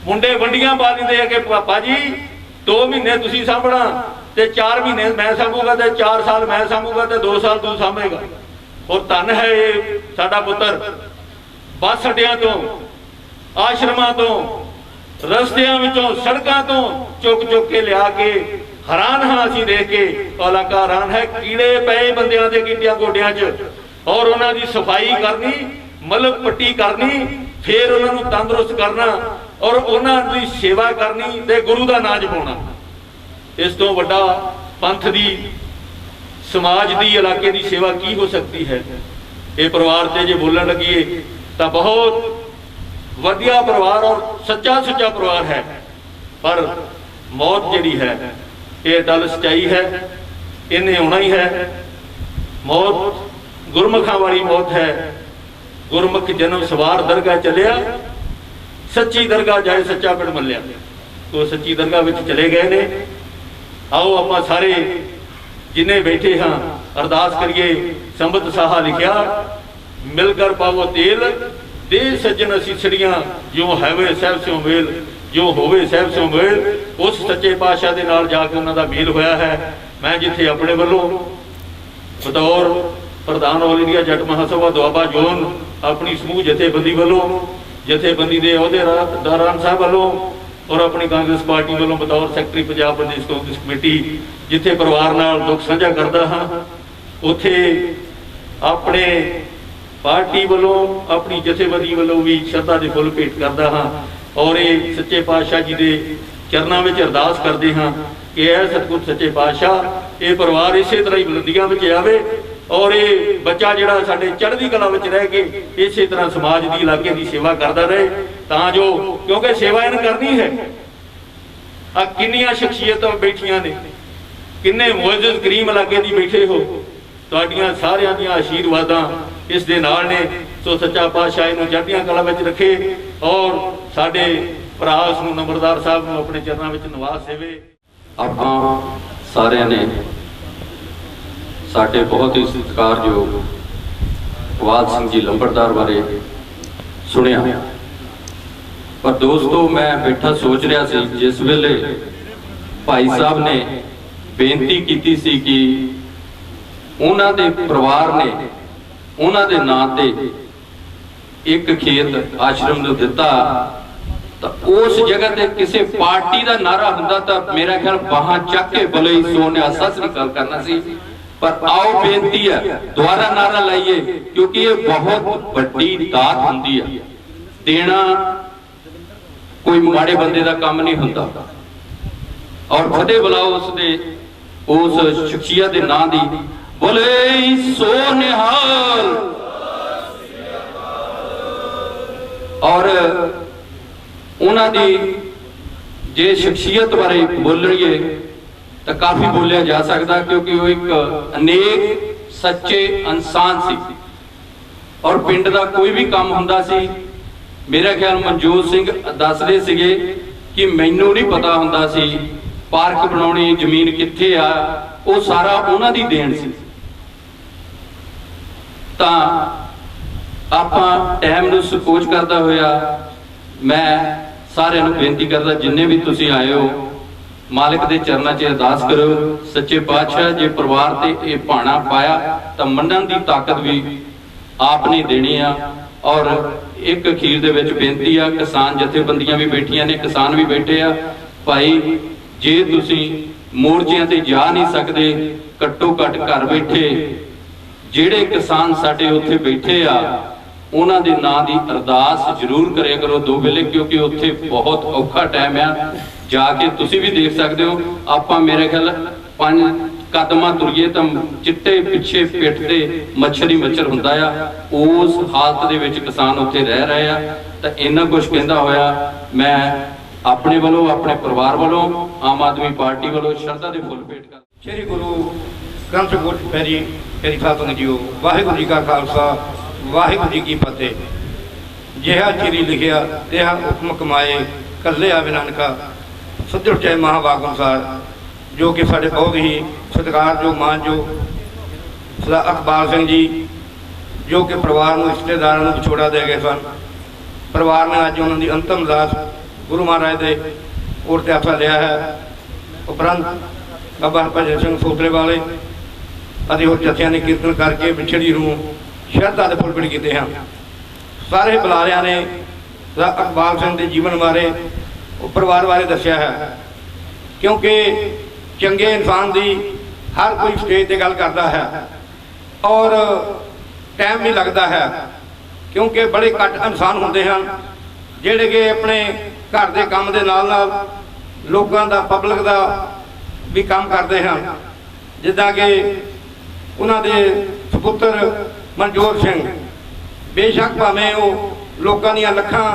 ਮੁੰਡੇ ਵੰਡੀਆਂ ਪਾ ਦਿੰਦੇ ਆ ਕਿ ਪਾਪਾ ਜੀ 2 ਮਹੀਨੇ ਤੁਸੀਂ ਸਾਂਭਣਾ ਤੇ 4 ਮਹੀਨੇ ਮੈਂ ਸਾਂਭੂਗਾ ਤੇ 4 ਸਾਲ ਮੈਂ ਸਾਂਭੂਗਾ ਤੇ 2 ਸਾਲ ਤੂੰ ਸਾਂਭੇਗਾ। ਔਰ ਧੰਨ ਹੈ ਇਹ ਸਾਡਾ ਪੁੱਤਰ ਬੱਸ ਅੱਡਿਆਂ ਤੋਂ, ਆਸ਼ਰਮਾਂ ਤੋਂ, ਰਸਤਿਆਂ ਵਿੱਚੋਂ, ਸੜਕਾਂ ਤੋਂ ਚੁੱਕ ਕੇ ਲਿਆ ਕੇ ਹੈਰਾਨ ਹਾਂ ਅਸੀਂ ਦੇਖ ਕੇ। ਇਲਾਕਾ ਹੈਰਾਨ ਹੈ, ਕੀੜੇ ਪਏ ਬੰਦਿਆਂ ਦੇ ਗਿੱਟਿਆਂ ਗੋਡਿਆਂ 'ਚ, ਔਰ ਉਹਨਾਂ ਦੀ ਸਫਾਈ ਕਰਨੀ, ਮਲਕ ਪੱਟੀ ਕਰਨੀ, ਫਿਰ ਉਹਨਾਂ ਨੂੰ ਤੰਦਰੁਸਤ ਕਰਨਾ ਔਰ ਉਹਨਾਂ ਦੀ ਸੇਵਾ ਕਰਨੀ ਤੇ ਗੁਰੂ ਦਾ ਨਾਂ ਜਪਾਉਣਾ। ਇਸ ਤੋਂ ਵੱਡਾ ਪੰਥ ਦੀ, ਸਮਾਜ ਦੀ, ਇਲਾਕੇ ਦੀ ਸੇਵਾ ਕੀ ਹੋ ਸਕਦੀ ਹੈ। ਇਹ ਪਰਿਵਾਰ ਤੇ ਜੇ ਬੋਲਣ ਲੱਗੀਏ ਤਾਂ ਬਹੁਤ ਵਧੀਆ ਪਰਿਵਾਰ ਔਰ ਸੱਚਾ ਸੁੱਚਾ ਪਰਿਵਾਰ ਹੈ, ਪਰ ਮੌਤ ਜਿਹੜੀ ਹੈ ਇਹ ਅਟਲ ਸੱਚਾਈ ਹੈ, ਇਹਨੇ ਆਉਣਾ ਹੀ ਹੈ। ਮੌਤ ਗੁਰਮੁਖਾਂ ਵਾਲੀ ਮੌਤ ਹੈ। ਗੁਰਮੁਖ ਜਨਮ ਸਵਾਰ ਦਰਗਾਹ ਚੱਲਿਆ, ਸੱਚੀ ਦਰਗਾਹ ਜਾਏ ਸੱਚਾ ਪਿੰਡ ਮੱਲਿਆ। ਉਹ ਸੱਚੀ ਦਰਗਾਹ ਵਿੱਚ ਚਲੇ ਗਏ ਨੇ। ਆਓ ਆਪਾਂ ਸਾਰੇ ਜਿੰਨੇ ਬੈਠੇ ਹਾਂ ਅਰਦਾਸ ਕਰੀਏ। ਸੰਬਤ ਸਾਹਾ ਲਿਖਿਆ, ਮਿਲ ਕਰ ਪਾਵੋ ਤੇਲ ਦੇ ਸੱਜਣ ਅਸੀਸੜੀਆਂ, ਜਿਉਂ ਹੈਵੇ ਸਹਿਬ ਸਿਉ ਮੇਲ, ਜੋ ਹੋਵੇ ਸਹਿਬ ਸਿਉ ਮੇਲ। ਉਸ ਸੱਚੇ ਪਾਤਸ਼ਾਹ ਦੇ ਨਾਲ ਜਾ ਕੇ ਉਹਨਾਂ ਦਾ ਮੇਲ ਹੋਇਆ ਹੈ। ਮੈਂ ਜਿੱਥੇ ਆਪਣੇ ਵੱਲੋਂ ਬਤੌਰ ਪ੍ਰਧਾਨ ਆਲ ਇੰਡੀਆ ਜੱਟ ਮਹਾਸਭਾ ਦੁਆਬਾ ਜ਼ੋਨ ਆਪਣੀ ਸਮੂਹ ਜਥੇਬੰਦੀ ਵੱਲੋਂ, ਜਥੇਬੰਦੀ ਦੇ ਅਹੁਦੇਦਾਰਾਂ ਸਾਹਿਬ ਵੱਲੋਂ ਔਰ ਆਪਣੀ ਕਾਂਗਰਸ ਪਾਰਟੀ ਵੱਲੋਂ ਬਤੌਰ ਸੈਕਟਰੀ ਪੰਜਾਬ ਪ੍ਰਦੇਸ਼ ਕਾਂਗਰਸ ਕਮੇਟੀ ਜਿੱਥੇ ਪਰਿਵਾਰ ਨਾਲ ਦੁੱਖ ਸਾਂਝਾ ਕਰਦਾ ਹਾਂ, ਉੱਥੇ ਆਪਣੇ ਪਾਰਟੀ ਵੱਲੋਂ, ਆਪਣੀ ਜਥੇਬੰਦੀ ਵੱਲੋਂ ਵੀ ਸ਼ਰਧਾ ਦੇ ਫੁੱਲ ਭੇਟ ਕਰਦਾ ਹਾਂ। ਔਰ ਇਹ ਸੱਚੇ ਪਾਤਸ਼ਾਹ ਜੀ ਦੇ ਚਰਨਾਂ ਵਿੱਚ ਅਰਦਾਸ ਕਰਦੇ ਹਾਂ ਕਿ ਇਹ ਸਤਿਗੁਰ ਸੱਚੇ ਪਾਤਸ਼ਾਹ ਇਹ ਪਰਿਵਾਰ ਇਸੇ ਤਰ੍ਹਾਂ ਹੀ ਬੁਲੰਦੀਆਂ ਵਿੱਚ ਆਵੇ ਔਰ ਇਹ ਬੱਚਾ ਜਿਹੜਾ ਸਾਡੇ ਚੜ੍ਹਦੀ ਕਲਾ ਵਿੱਚ ਰਹਿ ਕੇ ਇਸੇ ਤਰ੍ਹਾਂ ਸਮਾਜ ਦੀ, ਇਲਾਕੇ ਦੀ ਸੇਵਾ ਕਰਦਾ ਰਹੇ, ਤਾਂ ਜੋ, ਕਿਉਂਕਿ ਸੇਵਾ ਇਹਨੇ ਕਰਨੀ ਹੈ। ਆ ਕਿੰਨੀਆਂ ਸ਼ਖਸੀਅਤਾਂ ਬੈਠੀਆਂ ਨੇ, ਕਿੰਨੇ ਮੁਅੱਜ਼ਜ਼ ਕਰੀਮ ਇਲਾਕੇ ਦੀ ਬੈਠੇ ਹੋ, ਤੁਹਾਡੀਆਂ ਸਾਰਿਆਂ ਦੀਆਂ ਆਸ਼ੀਰਵਾਦਾਂ ਇਸ ਦੇ ਨਾਲ ਨੇ। ਸੋ ਸੱਚਾ ਪਾਤਸ਼ਾਹ ਇਹਨੂੰ ਚੜ੍ਹਦੀਆਂ ਕਲਾ ਵਿੱਚ ਰੱਖੇ ਔਰ ਸਾਡੇ ਭਰਾ ਉਸ ਨੂੰ ਨੰਬਰਦਾਰ ਸਾਹਿਬ ਨੂੰ ਆਪਣੇ ਚਰਨਾਂ ਵਿੱਚ ਨਿਵਾਸ ਦੇਵੇ। ਆਪਾਂ ਸਾਰਿਆਂ ਨੇ ਸਾਡੇ ਬਹੁਤ ਹੀ ਸਤਿਕਾਰਯੋਗ ਇਕਬਾਲ ਸਿੰਘ ਜੀ ਲੰਬੜਦਾਰ ਬਾਰੇ ਸੁਣਿਆ, ਪਰ ਦੋਸਤੋ ਮੈਂ ਬੈਠਾ ਸੋਚ ਰਿਹਾ ਸੀ ਜਿਸ ਵੇਲੇ ਭਾਈ ਸਾਹਿਬ ਨੇ ਬੇਨਤੀ ਕੀਤੀ ਸੀ ਕਿ ਉਹਨਾਂ ਦੇ ਪਰਿਵਾਰ ਨੇ ਉਹਨਾਂ ਦੇ ਨਾਂ ਤੇ ਇੱਕ ਖੇਤ ਆਸ਼ਰਮ ਨੂੰ ਦਿੱਤਾ, ਤਾਂ ਉਸ ਜਗ੍ਹਾ ਤੇ ਕਿਸੇ ਪਾਰਟੀ ਦਾ ਨਾਰਾ ਹੁੰਦਾ ਤਾਂ ਮੇਰਾ ਖਿਆਲ ਬਾਹਾਂ ਚੱਕ ਕੇ ਬੋਲੇ ਹੀ ਸੋਹਣਿਆ ਸਤਿ ਸ੍ਰੀ ਅਕਾਲ ਕਰਨਾ ਸੀ। ਪਰ ਆਓ ਬੇਨਤੀ ਹੈ ਦੁਬਾਰਾ ਨਾਰਾ ਲਾਈਏ, ਕਿਉਂਕਿ ਇਹ ਬਹੁਤ ਵੱਡੀ ਦਾਤ ਹੁੰਦੀ ਹੈ। ਦੇਣਾ ਕੋਈ ਮਾੜੇ ਬੰਦੇ ਦਾ ਕੰਮ ਨਹੀਂ ਹੁੰਦਾ। ਔਰ ਫਤਿਹ ਬੁਲਾਓ ਉਸ ਸ਼ਖਸੀਅਤ ਦੇ ਨਾਂ ਦੀ, ਬੋਲੇ ਸੋ ਨਿਹਾਲ। ਔਰ ਉਹਨਾਂ ਦੀ ਜੇ ਸ਼ਖਸੀਅਤ ਬਾਰੇ ਬੋਲੀਏ ਤਾਂ ਕਾਫੀ ਬੋਲਿਆ ਜਾ ਸਕਦਾ, ਕਿਉਂਕਿ ਉਹ ਇੱਕ ਅਨੇਕ ਸੱਚੇ ਇਨਸਾਨ ਸੀ। ਔਰ ਪਿੰਡ ਦਾ ਕੋਈ ਵੀ ਕੰਮ ਹੁੰਦਾ ਸੀ, ਮੇਰਾ ਖਿਆਲ ਮਨਜੋਤ ਸਿੰਘ ਦੱਸਦੇ ਸੀਗੇ ਕਿ ਮੈਨੂੰ ਨਹੀਂ ਪਤਾ ਹੁੰਦਾ ਸੀ ਪਾਰਕ ਬਣਾਉਣੀ, ਜ਼ਮੀਨ ਕਿੱਥੇ ਆ, ਉਹ ਸਾਰਾ ਉਹਨਾਂ ਦੀ ਦੇਣ ਸੀ। ਤਾਂ ਆਪਾਂ ਟਾਈਮ ਨੂੰ ਸੰਕੋਚ ਕਰਦਾ ਹੋਇਆ ਮੈਂ ਸਾਰਿਆਂ ਨੂੰ ਬੇਨਤੀ ਕਰਦਾ, ਜਿੰਨੇ ਵੀ ਤੁਸੀਂ ਆਏ ਹੋ, ਮਾਲਕ ਦੇ ਚਰਨਾਂ 'ਚ ਅਰਦਾਸ ਕਰੋ, ਸੱਚੇ ਪਾਤਸ਼ਾਹ ਜੇ ਪਰਿਵਾਰ ਤੇ ਇਹ ਭਾਣਾ ਪਾਇਆ ਤਾਂ ਮੰਨਣ ਦੀ ਤਾਕਤ ਵੀ ਆਪ ਨੇ ਦੇਣੀ ਆ। ਔਰ ਇੱਕ ਅਖੀਰ ਦੇ ਵਿੱਚ ਬੇਨਤੀ ਆ, ਕਿਸਾਨ ਜਥੇਬੰਦੀਆਂ ਵੀ ਬੈਠੀਆਂ ਨੇ, ਕਿਸਾਨ ਵੀ ਬੈਠੇ ਆ, ਭਾਈ ਜੇ ਤੁਸੀਂ ਮੋਰਚਿਆਂ ਤੇ ਜਾ ਨਹੀਂ ਸਕਦੇ, ਘੱਟੋ ਘੱਟ ਘਰ ਬੈਠੇ ਜਿਹੜੇ ਕਿਸਾਨ ਸਾਡੇ ਉੱਥੇ ਬੈਠੇ ਆ ਉਹਨਾਂ ਦੇ ਨਾਂ ਦੀ ਅਰਦਾਸ ਜ਼ਰੂਰ ਕਰਿਆ ਕਰੋ 2 ਵੇਲੇ, ਕਿਉਂਕਿ ਉੱਥੇ ਬਹੁਤ ਔਖਾ ਟਾਈਮ ਆ। ਜਾ ਕੇ ਤੁਸੀਂ ਵੀ ਦੇਖ ਸਕਦੇ ਹੋ, ਆਪਾਂ ਮੇਰੇ ਖਿਆਲ 5 ਕਦਮਾਂ ਤੁਰੀਏ ਤਾਂ ਚਿੱਟੇ ਪਿੱਛੇ ਪਿੱਠ ਤੇ ਮੱਛਰ ਹੀ ਮੱਛਰ ਹੁੰਦਾ ਆ। ਉਸ ਹਾਲਤ ਦੇ ਵਿੱਚ ਕਿਸਾਨ ਉੱਥੇ ਰਹਿ ਰਹੇ ਆ। ਤਾਂ ਇੰਨਾ ਕੁਝ ਕਹਿੰਦਾ ਹੋਇਆ ਮੈਂ ਆਪਣੇ ਵੱਲੋਂ, ਆਪਣੇ ਪਰਿਵਾਰ ਵੱਲੋਂ, ਆਮ ਆਦਮੀ ਪਾਰਟੀ ਵੱਲੋਂ ਸ਼ਰਧਾ ਦੇ ਫੁੱਲ ਭੇਟ ਕਰ। ਸ਼੍ਰੀ ਗੁਰੂ ਗ੍ਰੰਥ ਸਾਹਿਬ ਪੈਰੀ ਸਾਧੂ ਜੀਓ, ਵਾਹਿਗੁਰੂ ਜੀ ਕਾ ਖਾਲਸਾ, ਵਾਹਿਗੁਰੂ ਜੀ ਕੀ ਫਤਿਹ। ਜਿਹਾ ਚਿਰੀ ਲਿਖਿਆ ਤਿਹਾ ਹੁਕਮ ਕਮਾਏ, ਕੱਲਿਆ ਬਿਨਾਨਕਾ ਸੱਜਣ ਚਾਹੇ ਮਹਾਂਵਾਗ ਅਨੁਸਾਰ। ਜੋ ਕਿ ਸਾਡੇ ਬਹੁਤ ਹੀ ਸਤਿਕਾਰਯੋਗ ਮਾਨਯੋਗ ਸਰਦਾਰ ਇਕਬਾਲ ਸਿੰਘ ਜੀ, ਜੋ ਕਿ ਪਰਿਵਾਰ ਨੂੰ, ਰਿਸ਼ਤੇਦਾਰਾਂ ਨੂੰ ਵਿਛੋੜਾ ਦੇ ਗਏ ਸਨ। ਪਰਿਵਾਰ ਨੇ ਅੱਜ ਉਹਨਾਂ ਦੀ ਅੰਤਮ ਅਰਦਾਸ ਗੁਰੂ ਮਹਾਰਾਜ ਦੇ ਕੋਲ ਤੇ ਆਸਰਾ ਲਿਆ ਹੈ। ਉਪਰੰਤ ਬਾਬਾ ਹਰਭਜਨ ਸਿੰਘ ਸੋਤਰੇ ਵਾਲੇ ਅਤੇ ਹੋਰ ਜਥਿਆਂ ਨੇ ਕੀਰਤਨ ਕਰਕੇ ਵਿਛੜੀ ਨੂੰ ਸ਼ਰਧਾ ਦੇ ਫੁੱਲ ਭੇਟ ਕੀਤੇ ਹਨ। ਸਾਰੇ ਬੁਲਾਰਿਆਂ ਨੇ ਇਕਬਾਲ ਸਿੰਘ ਦੇ ਜੀਵਨ ਬਾਰੇ, ਉਹ ਪਰਿਵਾਰ ਬਾਰੇ ਦੱਸਿਆ ਹੈ, ਕਿਉਂਕਿ ਚੰਗੇ ਇਨਸਾਨ ਦੀ ਹਰ ਕੋਈ ਸਟੇਜ ਤੇ ਗੱਲ ਕਰਦਾ ਹੈ ਔਰ ਟਾਈਮ ਵੀ ਲੱਗਦਾ ਹੈ, ਕਿਉਂਕਿ ਬੜੇ ਘੱਟ ਇਨਸਾਨ ਹੁੰਦੇ ਹਨ ਜਿਹੜੇ ਕਿ ਆਪਣੇ ਘਰ ਦੇ ਕੰਮ ਦੇ ਨਾਲ ਨਾਲ ਲੋਕਾਂ ਦਾ, ਪਬਲਿਕ ਦਾ ਵੀ ਕੰਮ ਕਰਦੇ ਹਨ। ਜਿੱਦਾਂ ਕਿ ਉਹਨਾਂ ਦੇ ਸੁਪੁੱਤਰ ਮਨਜੋਤ ਸਿੰਘ, ਬੇਸ਼ੱਕ ਭਾਵੇਂ ਉਹ ਲੋਕਾਂ ਦੀਆਂ ਲੱਖਾਂ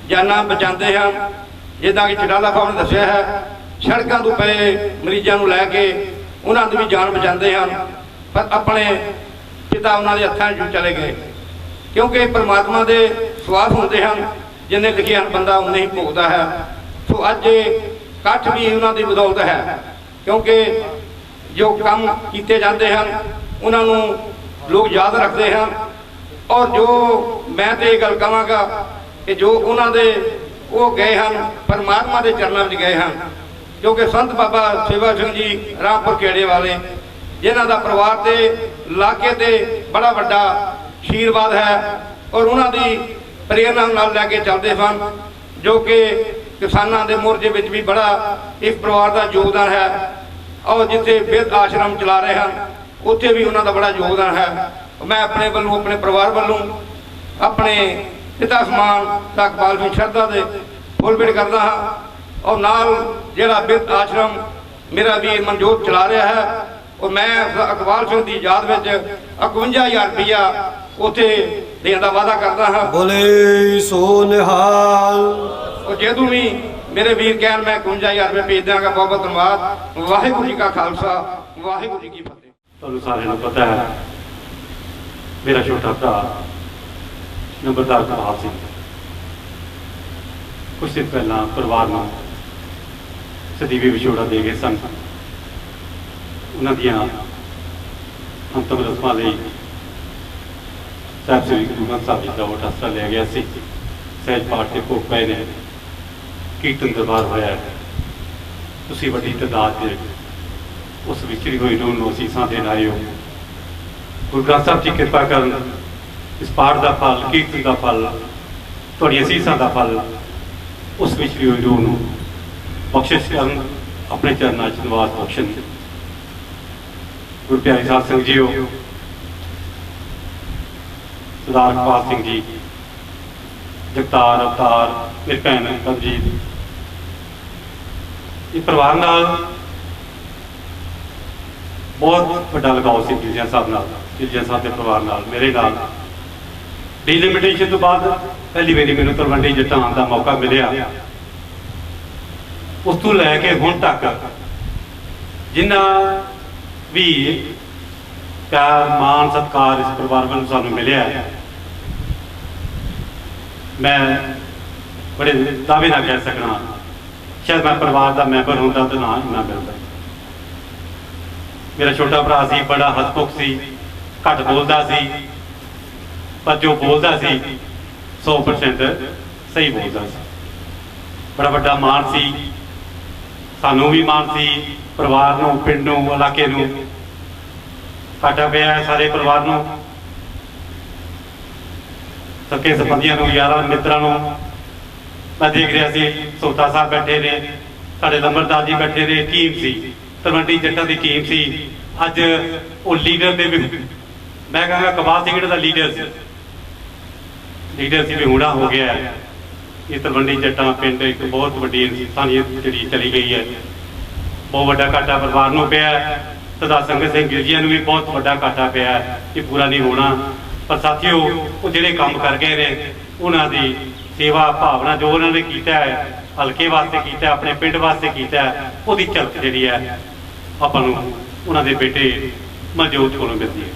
ਜਾਨਾਂ ਬਚਾਉਂਦੇ ਹਨ, ਜਿੱਦਾਂ ਕਿ ਚਟਾਲਾ ਸਾਹਿਬ ਨੇ ਦੱਸਿਆ ਹੈ, ਸੜਕਾਂ ਤੋਂ ਪਏ ਮਰੀਜ਼ਾਂ ਨੂੰ ਲੈ ਕੇ ਉਹਨਾਂ ਦੀ ਵੀ ਜਾਨ ਬਚਾਉਂਦੇ ਹਨ, ਪਰ ਆਪਣੇ ਪਿਤਾ ਉਹਨਾਂ ਦੇ ਹੱਥਾਂ 'ਚ ਚਲੇ ਗਏ। ਕਿਉਂਕਿ ਪਰਮਾਤਮਾ ਦੇ ਸਵਾਸ ਹੁੰਦੇ ਹਨ, ਜਿੰਨੇ ਲਿਖੇ ਹਨ ਬੰਦਾ ਉਨੇ ਹੀ ਭੋਗਦਾ ਹੈ। ਸੋ ਅੱਜ ਇਕੱਠ ਵੀ ਉਹਨਾਂ ਦੀ ਬਦੌਲਤ ਹੈ, ਕਿਉਂਕਿ ਜੋ ਕੰਮ ਕੀਤੇ ਜਾਂਦੇ ਹਨ ਉਹਨਾਂ ਨੂੰ ਲੋਕ ਯਾਦ ਰੱਖਦੇ ਹਨ। ਔਰ ਜੋ ਮੈਂ ਤੇ ਇਹ ਗੱਲ ਕਹਾਂਗਾ ਕਿ ਜੋ ਉਹਨਾਂ ਦੇ ਉਹ ਗਏ ਹਨ, ਪਰਮਾਤਮਾ ਦੇ ਚਰਨਾਂ ਵਿੱਚ ਗਏ ਹਨ, ਕਿਉਂਕਿ ਸੰਤ ਬਾਬਾ ਸੇਵਾ ਸਿੰਘ ਜੀ ਰਾਮਪੁਰ ਖੇੜੇ ਵਾਲੇ, ਜਿਨ੍ਹਾਂ ਦਾ ਪਰਿਵਾਰ ਤੇ ਇਲਾਕੇ ਤੇ ਬੜਾ ਵੱਡਾ ਆਸ਼ੀਰਵਾਦ ਹੈ ਔਰ ਉਹਨਾਂ ਦੀ ਪ੍ਰੇਰਨਾ ਨਾਲ ਲੈ ਕੇ ਚੱਲਦੇ ਸਨ, ਜੋ ਕਿ ਕਿਸਾਨਾਂ ਦੇ ਮੋਰਚੇ ਵਿੱਚ ਵੀ ਬੜਾ ਇਸ ਪਰਿਵਾਰ ਦਾ ਯੋਗਦਾਨ ਹੈ। ਔਰ ਜਿੱਥੇ ਬਿਰਧ ਆਸ਼ਰਮ ਚਲਾ ਰਹੇ ਹਨ ਉੱਥੇ ਵੀ ਉਹਨਾਂ ਦਾ ਬੜਾ ਯੋਗਦਾਨ ਹੈ। ਮੈਂ ਆਪਣੇ ਵੱਲੋਂ, ਆਪਣੇ ਪਰਿਵਾਰ ਵੱਲੋਂ, ਆਪਣੇ ਪਿਤਾ ਸਮਾਨ ਇਕਬਾਲ ਸਿੰਘ ਸ਼ਰਧਾ ਦੇ ਫੁੱਲ ਭੇਟ ਕਰਦਾ ਹਾਂ। ਔਰ ਨਾਲ ਜਿਹੜਾ ਬਿਰਧ ਆਸ਼ਰਮ ਮੇਰਾ ਵੀਰ ਮਨਜੋਤ ਚਲਾ ਰਿਹਾ ਹੈ, ਔਰ ਮੈਂ ਇਕਬਾਲ ਸਿੰਘ ਦੀ ਯਾਦ ਵਿੱਚ 51,000 ਰੁਪਇਆ ਉੱਥੇ ਦੇਣ ਦਾ ਵਾਅਦਾ ਕਰਦਾ ਹਾਂ। ਬੋਲੇ ਸੋ ਨਿਹਾਲ। ਔਰ ਜਦੋਂ ਵੀ ਮੇਰੇ ਵੀਰ ਕਹਿਣ ਮੈਂ 51,000 ਰੁਪਏ ਭੇਜ ਦਿਆਂਗਾ। ਬਹੁਤ ਬਹੁਤ ਧੰਨਵਾਦ। ਵਾਹਿਗੁਰੂ ਜੀ ਕਾ ਖਾਲਸਾ, ਵਾਹਿਗੁਰੂ ਜੀ ਕੀ ਫਤਿਹ। ਤੁਹਾਨੂੰ ਸਾਰਿਆਂ ਨੂੰ ਪਤਾ ਹੈ, ਮੇਰਾ ਛੋਟਾ ਭਰਾ ਨੰਬਰਦਾਰ ਇਕਬਾਲ ਸਿੰਘ ਕੁਝ ਦਿਨ ਪਹਿਲਾਂ ਪਰਿਵਾਰ ਨੂੰ ਸਦੀਵੀ ਵਿਛੋੜਾ ਦੇ ਗਏ ਸਨ। ਉਹਨਾਂ ਦੀਆਂ ਅੰਤਮ ਰਸਮਾਂ ਲਈ ਸਾਹਿਬ ਸ੍ਰੀ ਗੁਰੂ ਗ੍ਰੰਥ ਸਾਹਿਬ ਜੀ ਦਾ ਓਟ ਆਸਰਾ ਲਿਆ ਗਿਆ ਸੀ। ਸਹਿਜ ਪਾਠ ਦੇ ਭੋਗ ਪਏ ਨੇ, ਕੀਰਤਨ ਦਰਬਾਰ ਹੋਇਆ ਹੈ। ਤੁਸੀਂ ਵੱਡੀ ਤਾਦਾਦ ਦੇ ਉਸ ਵਿਚਰੀ ਹੋਈ ਰੂਹ ਨੂੰ ਅਸੀਸਾਂ ਦੇਣ ਆਏ ਹੋ। ਗੁਰੂ ਗ੍ਰੰਥ ਸਾਹਿਬ ਜੀ ਕਿਰਪਾ ਕਰਨ, ਇਸ ਪਾਠ ਦਾ ਫਲ, ਕੀਰਤਨ ਦਾ ਫਲ, ਤੁਹਾਡੀਆਂ ਅਸੀਸਾਂ ਦਾ ਫਲ ਉਸ ਵਿਚਰੀ ਹੋਈ ਰੂਹ ਨੂੰ ਬਖਸ਼ਿਸ਼ ਕਰਨ, ਆਪਣੇ ਚਰਨਾਂ 'ਚ ਨਿਵਾਸ ਬਖਸ਼ਣ। ਗੁਰੂ ਪਿਆਰੇ ਸਾਹਿਬ ਸਿੰਘ ਜੀਓ, ਸਰਦਾਰ ਇਕਬਾਲ ਸਿੰਘ ਜੀ, ਜਗਤਾਰ ਅਵਤਾਰ, ਮੇਰੀ ਭੈਣ ਕਬਜੀਤ, ਇਹ ਪਰਿਵਾਰ ਨਾਲ ਬਹੁਤ ਵੱਡਾ ਲਗਾਓ ਸੀ। ਗਿਲਜੀਆਂ ਸਾਹਿਬ ਨਾਲ, ਗਿਲਜੀਆਂ ਸਾਹਿਬ ਦੇ ਪਰਿਵਾਰ ਨਾਲ, ਮੇਰੇ ਨਾਲ ਡੀਲਿਮਿਟੇਸ਼ਨ ਤੋਂ ਬਾਅਦ ਪਹਿਲੀ ਵਾਰੀ ਮੈਨੂੰ ਤਲਵੰਡੀ ਜਟਾਉਣ ਦਾ ਮੌਕਾ ਮਿਲਿਆ। ਉਸ ਤੋਂ ਲੈ ਕੇ ਹੁਣ ਤੱਕ ਜਿੰਨਾ ਵੀ ਪਿਆਰ, ਮਾਣ, ਸਤਿਕਾਰ ਇਸ ਪਰਿਵਾਰ ਵੱਲੋਂ ਸਾਨੂੰ ਮਿਲਿਆ, ਮੈਂ ਬੜੇ ਦਾਅਵੇ ਨਾਲ ਕਹਿ ਸਕਣਾ, ਸ਼ਾਇਦ ਮੈਂ ਪਰਿਵਾਰ ਦਾ ਮੈਂਬਰ ਹੁੰਦਾ ਤਾਂ ਨਾ ਇੰਨਾ ਮਿਲਦਾ। ਮੇਰਾ ਛੋਟਾ ਭਰਾ ਸੀ, ਬੜਾ ਹਸਮੁਖ ਸੀ, ਘੱਟ ਬੋਲਦਾ ਸੀ, ਪਰ ਜੋ ਬੋਲਦਾ ਸੀ 100% ਸਹੀ ਬੋਲਦਾ ਸੀ। ਬੜਾ ਵੱਡਾ ਮਾਣ ਸੀ, ਸਾਨੂੰ ਵੀ ਮਾਣ ਸੀ, ਪਰਿਵਾਰ ਨੂੰ, ਪਿੰਡ ਨੂੰ, ਇਲਾਕੇ ਨੂੰ। ਘਾਟਾ ਪਿਆ ਹੈ ਸਾਰੇ ਪਰਿਵਾਰ ਨੂੰ, ਸਕੇ ਸੰਬੰਧੀਆਂ ਨੂੰ, ਯਾਰਾਂ ਮਿੱਤਰਾਂ ਨੂੰ। ਮੈਂ ਦੇਖ ਰਿਹਾ ਸੀ ਸੋਤਾ ਸਾਹਿਬ ਬੈਠੇ ਨੇ, ਸਾਡੇ ਲੰਬੜਦਾਰ ਜੀ ਬੈਠੇ ਨੇ, ਟੀਮ ਸੀ, ਤਲਵੰਡੀ ਜੱਟਾਂ ਦੀ ਟੀਮ ਸੀ। ਅੱਜ ਉਹ ਲੀਡਰ ਦੇ ਵੀ, ਮੈਂ ਕਹਾਂਗਾ ਕਬਾਲ ਸਿੰਘ ਦਾ ਲੀਡਰ ਸੀ ਵਿਹੂੜਾ ਹੋ ਗਿਆ ਹੈ। ਇਹ ਤਲਵੰਡੀ ਜੱਟਾਂ ਪਿੰਡ ਇੱਕ ਬਹੁਤ ਵੱਡੀ ਇਨਸਾਨੀਅਤ ਜਿਹੜੀ ਚਲੀ ਗਈ ਹੈ। ਬਹੁਤ ਵੱਡਾ ਘਾਟਾ ਪਰਿਵਾਰ ਨੂੰ ਪਿਆ ਹੈ। ਸਰਦਾਰ ਸੰਗਤ ਸਿੰਘ ਗਿੱਲ ਜੀ ਨੂੰ ਵੀ ਬਹੁਤ ਵੱਡਾ ਘਾਟਾ ਪਿਆ ਹੈ, ਇਹ ਪੂਰਾ ਨਹੀਂ ਹੋਣਾ। ਪਰ ਸਾਥੀਓ, ਉਹ ਜਿਹੜੇ ਕੰਮ ਕਰ ਗਏ ਨੇ, ਉਹਨਾਂ ਦੀ ਸੇਵਾ ਭਾਵਨਾ ਜੋ ਉਹਨਾਂ ਨੇ ਕੀਤਾ ਹੈ, ਹਲਕੇ ਵਾਸਤੇ ਕੀਤਾ, ਆਪਣੇ ਪਿੰਡ ਵਾਸਤੇ ਕੀਤਾ, ਉਹਦੀ ਝਲਕ ਜਿਹੜੀ ਹੈ ਆਪਾਂ ਨੂੰ ਉਹਨਾਂ ਦੇ ਬੇਟੇ ਮਨਜੋਤ ਕੋਲੋਂ ਮਿਲਦੀ ਹੈ।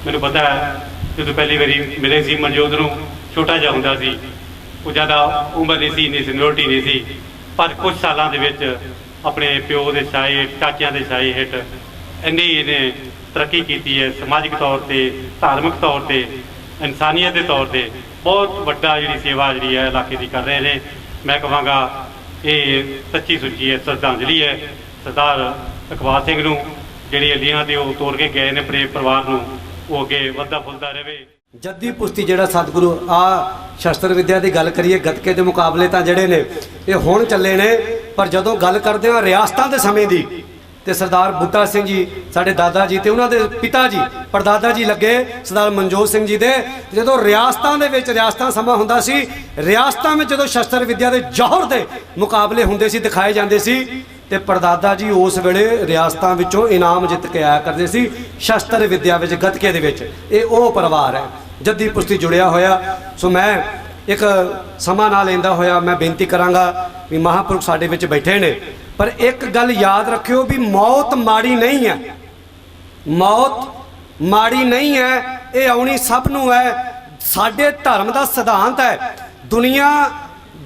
ਮੈਨੂੰ ਪਤਾ ਹੈ ਜਦੋਂ ਪਹਿਲੀ ਵਾਰੀ ਮਿਲੇ ਸੀ ਮਨਜੋਤ ਨੂੰ, ਛੋਟਾ ਜਿਹਾ ਹੁੰਦਾ ਸੀ, ਉਹ ਜ਼ਿਆਦਾ ਉਮਰ ਨਹੀਂ ਸੀ, ਇੰਨੀ ਸੀਨੀਅਰਟੀ ਨਹੀਂ ਸੀ, ਪਰ ਕੁਝ ਸਾਲਾਂ ਦੇ ਵਿੱਚ ਆਪਣੇ ਪਿਓ ਦੇ ਛਾਏ, ਚਾਚਿਆਂ ਦੇ ਛਾਏ ਹੇਠ ਇੰਨੀ ਇਹਨੇ ਤਰੱਕੀ ਕੀਤੀ ਹੈ, ਸਮਾਜਿਕ ਤੌਰ 'ਤੇ, ਧਾਰਮਿਕ ਤੌਰ 'ਤੇ, ਇਨਸਾਨੀਅਤ ਦੇ ਤੌਰ 'ਤੇ ਬਹੁਤ ਵੱਡਾ ਜਿਹੜੀ ਸੇਵਾ ਜਿਹੜੀ ਹੈ ਇਲਾਕੇ ਦੀ ਕਰ ਰਹੇ ਨੇ। ਮੈਂ ਕਹਾਂਗਾ ਇਹ ਸੱਚੀ ਸੁੱਚੀ ਹੈ ਸ਼ਰਧਾਂਜਲੀ ਹੈ ਸਰਦਾਰ ਇਕਬਾਲ ਸਿੰਘ ਨੂੰ, ਜਿਹੜੀ ਅੱਡੀਆਂ ਤੇ ਉਹ ਤੋੜ ਕੇ ਗਏ ਨੇ ਆਪਣੇ ਪਰਿਵਾਰ ਨੂੰ, ਉਹ ਅੱਗੇ ਵੱਧਦਾ ਫੁੱਲਦਾ ਰਹੇ। ਜੱਦੀ ਪੁਸ਼ਤੀ ਜਿਹੜਾ ਸਤਿਗੁਰੂ ਆ ਸ਼ਸਤਰ ਵਿਦਿਆ ਦੀ ਗੱਲ ਕਰੀਏ, ਗੱਤਕੇ ਦੇ ਮੁਕਾਬਲੇ ਤਾਂ ਜਿਹੜੇ ਨੇ ਇਹ ਹੁਣ ਚੱਲੇ ਨੇ, ਪਰ ਜਦੋਂ ਗੱਲ ਕਰਦੇ ਹਾਂ ਰਿਆਸਤਾਂ ਦੇ ਸਮੇਂ ਦੀ, ਤੇ ਸਰਦਾਰ ਬੂਟਾ ਸਿੰਘ ਜੀ ਸਾਡੇ ਦਾਦਾ ਜੀ ਤੇ ਉਹਨਾਂ ਦੇ ਪਿਤਾ ਜੀ ਪੜਦਾਦਾ ਜੀ ਲੱਗੇ ਸਰਦਾਰ ਮਨਜੋਤ ਸਿੰਘ ਜੀ ਦੇ। ਜਦੋਂ ਰਿਆਸਤਾਂ ਦੇ ਵਿੱਚ, ਰਿਆਸਤਾਂ ਸਮਾਂ ਹੁੰਦਾ ਸੀ, ਰਿਆਸਤਾਂ ਵਿੱਚ ਜਦੋਂ ਸ਼ਸਤਰ ਵਿਦਿਆ ਦੇ ਜੌਹਰ ਦੇ ਮੁਕਾਬਲੇ ਹੁੰਦੇ ਸੀ, ਦਿਖਾਏ ਜਾਂਦੇ ਸੀ, ਤੇ ਪੜਦਾਦਾ ਜੀ ਉਸ ਵੇਲੇ ਰਿਆਸਤਾਂ ਵਿੱਚੋਂ ਇਨਾਮ ਜਿੱਤ ਕੇ ਆਇਆ ਕਰਦੇ ਸੀ ਸ਼ਸਤਰ ਵਿਦਿਆ ਵਿੱਚ, ਗੱਤਕੇ ਦੇ ਵਿੱਚ। ਇਹ ਉਹ ਪਰਿਵਾਰ ਹੈ ਜੱਦੀ ਪੁਸ਼ਤੀ ਜੁੜਿਆ ਹੋਇਆ। ਸੋ ਮੈਂ ਇੱਕ ਸਮਾਂ ਨਾ ਲੈਂਦਾ ਹੋਇਆ ਮੈਂ ਬੇਨਤੀ ਕਰਾਂਗਾ ਵੀ ਮਹਾਂਪੁਰਖ ਸਾਡੇ ਵਿੱਚ ਬੈਠੇ ਨੇ, ਪਰ ਇੱਕ ਗੱਲ ਯਾਦ ਰੱਖਿਓ ਵੀ ਮੌਤ ਮਾੜੀ ਨਹੀਂ ਹੈ, ਮੌਤ ਮਾੜੀ ਨਹੀਂ ਹੈ, ਇਹ ਆਉਣੀ ਸਭ ਨੂੰ ਹੈ। ਸਾਡੇ ਧਰਮ ਦਾ ਸਿਧਾਂਤ ਹੈ, ਦੁਨੀਆ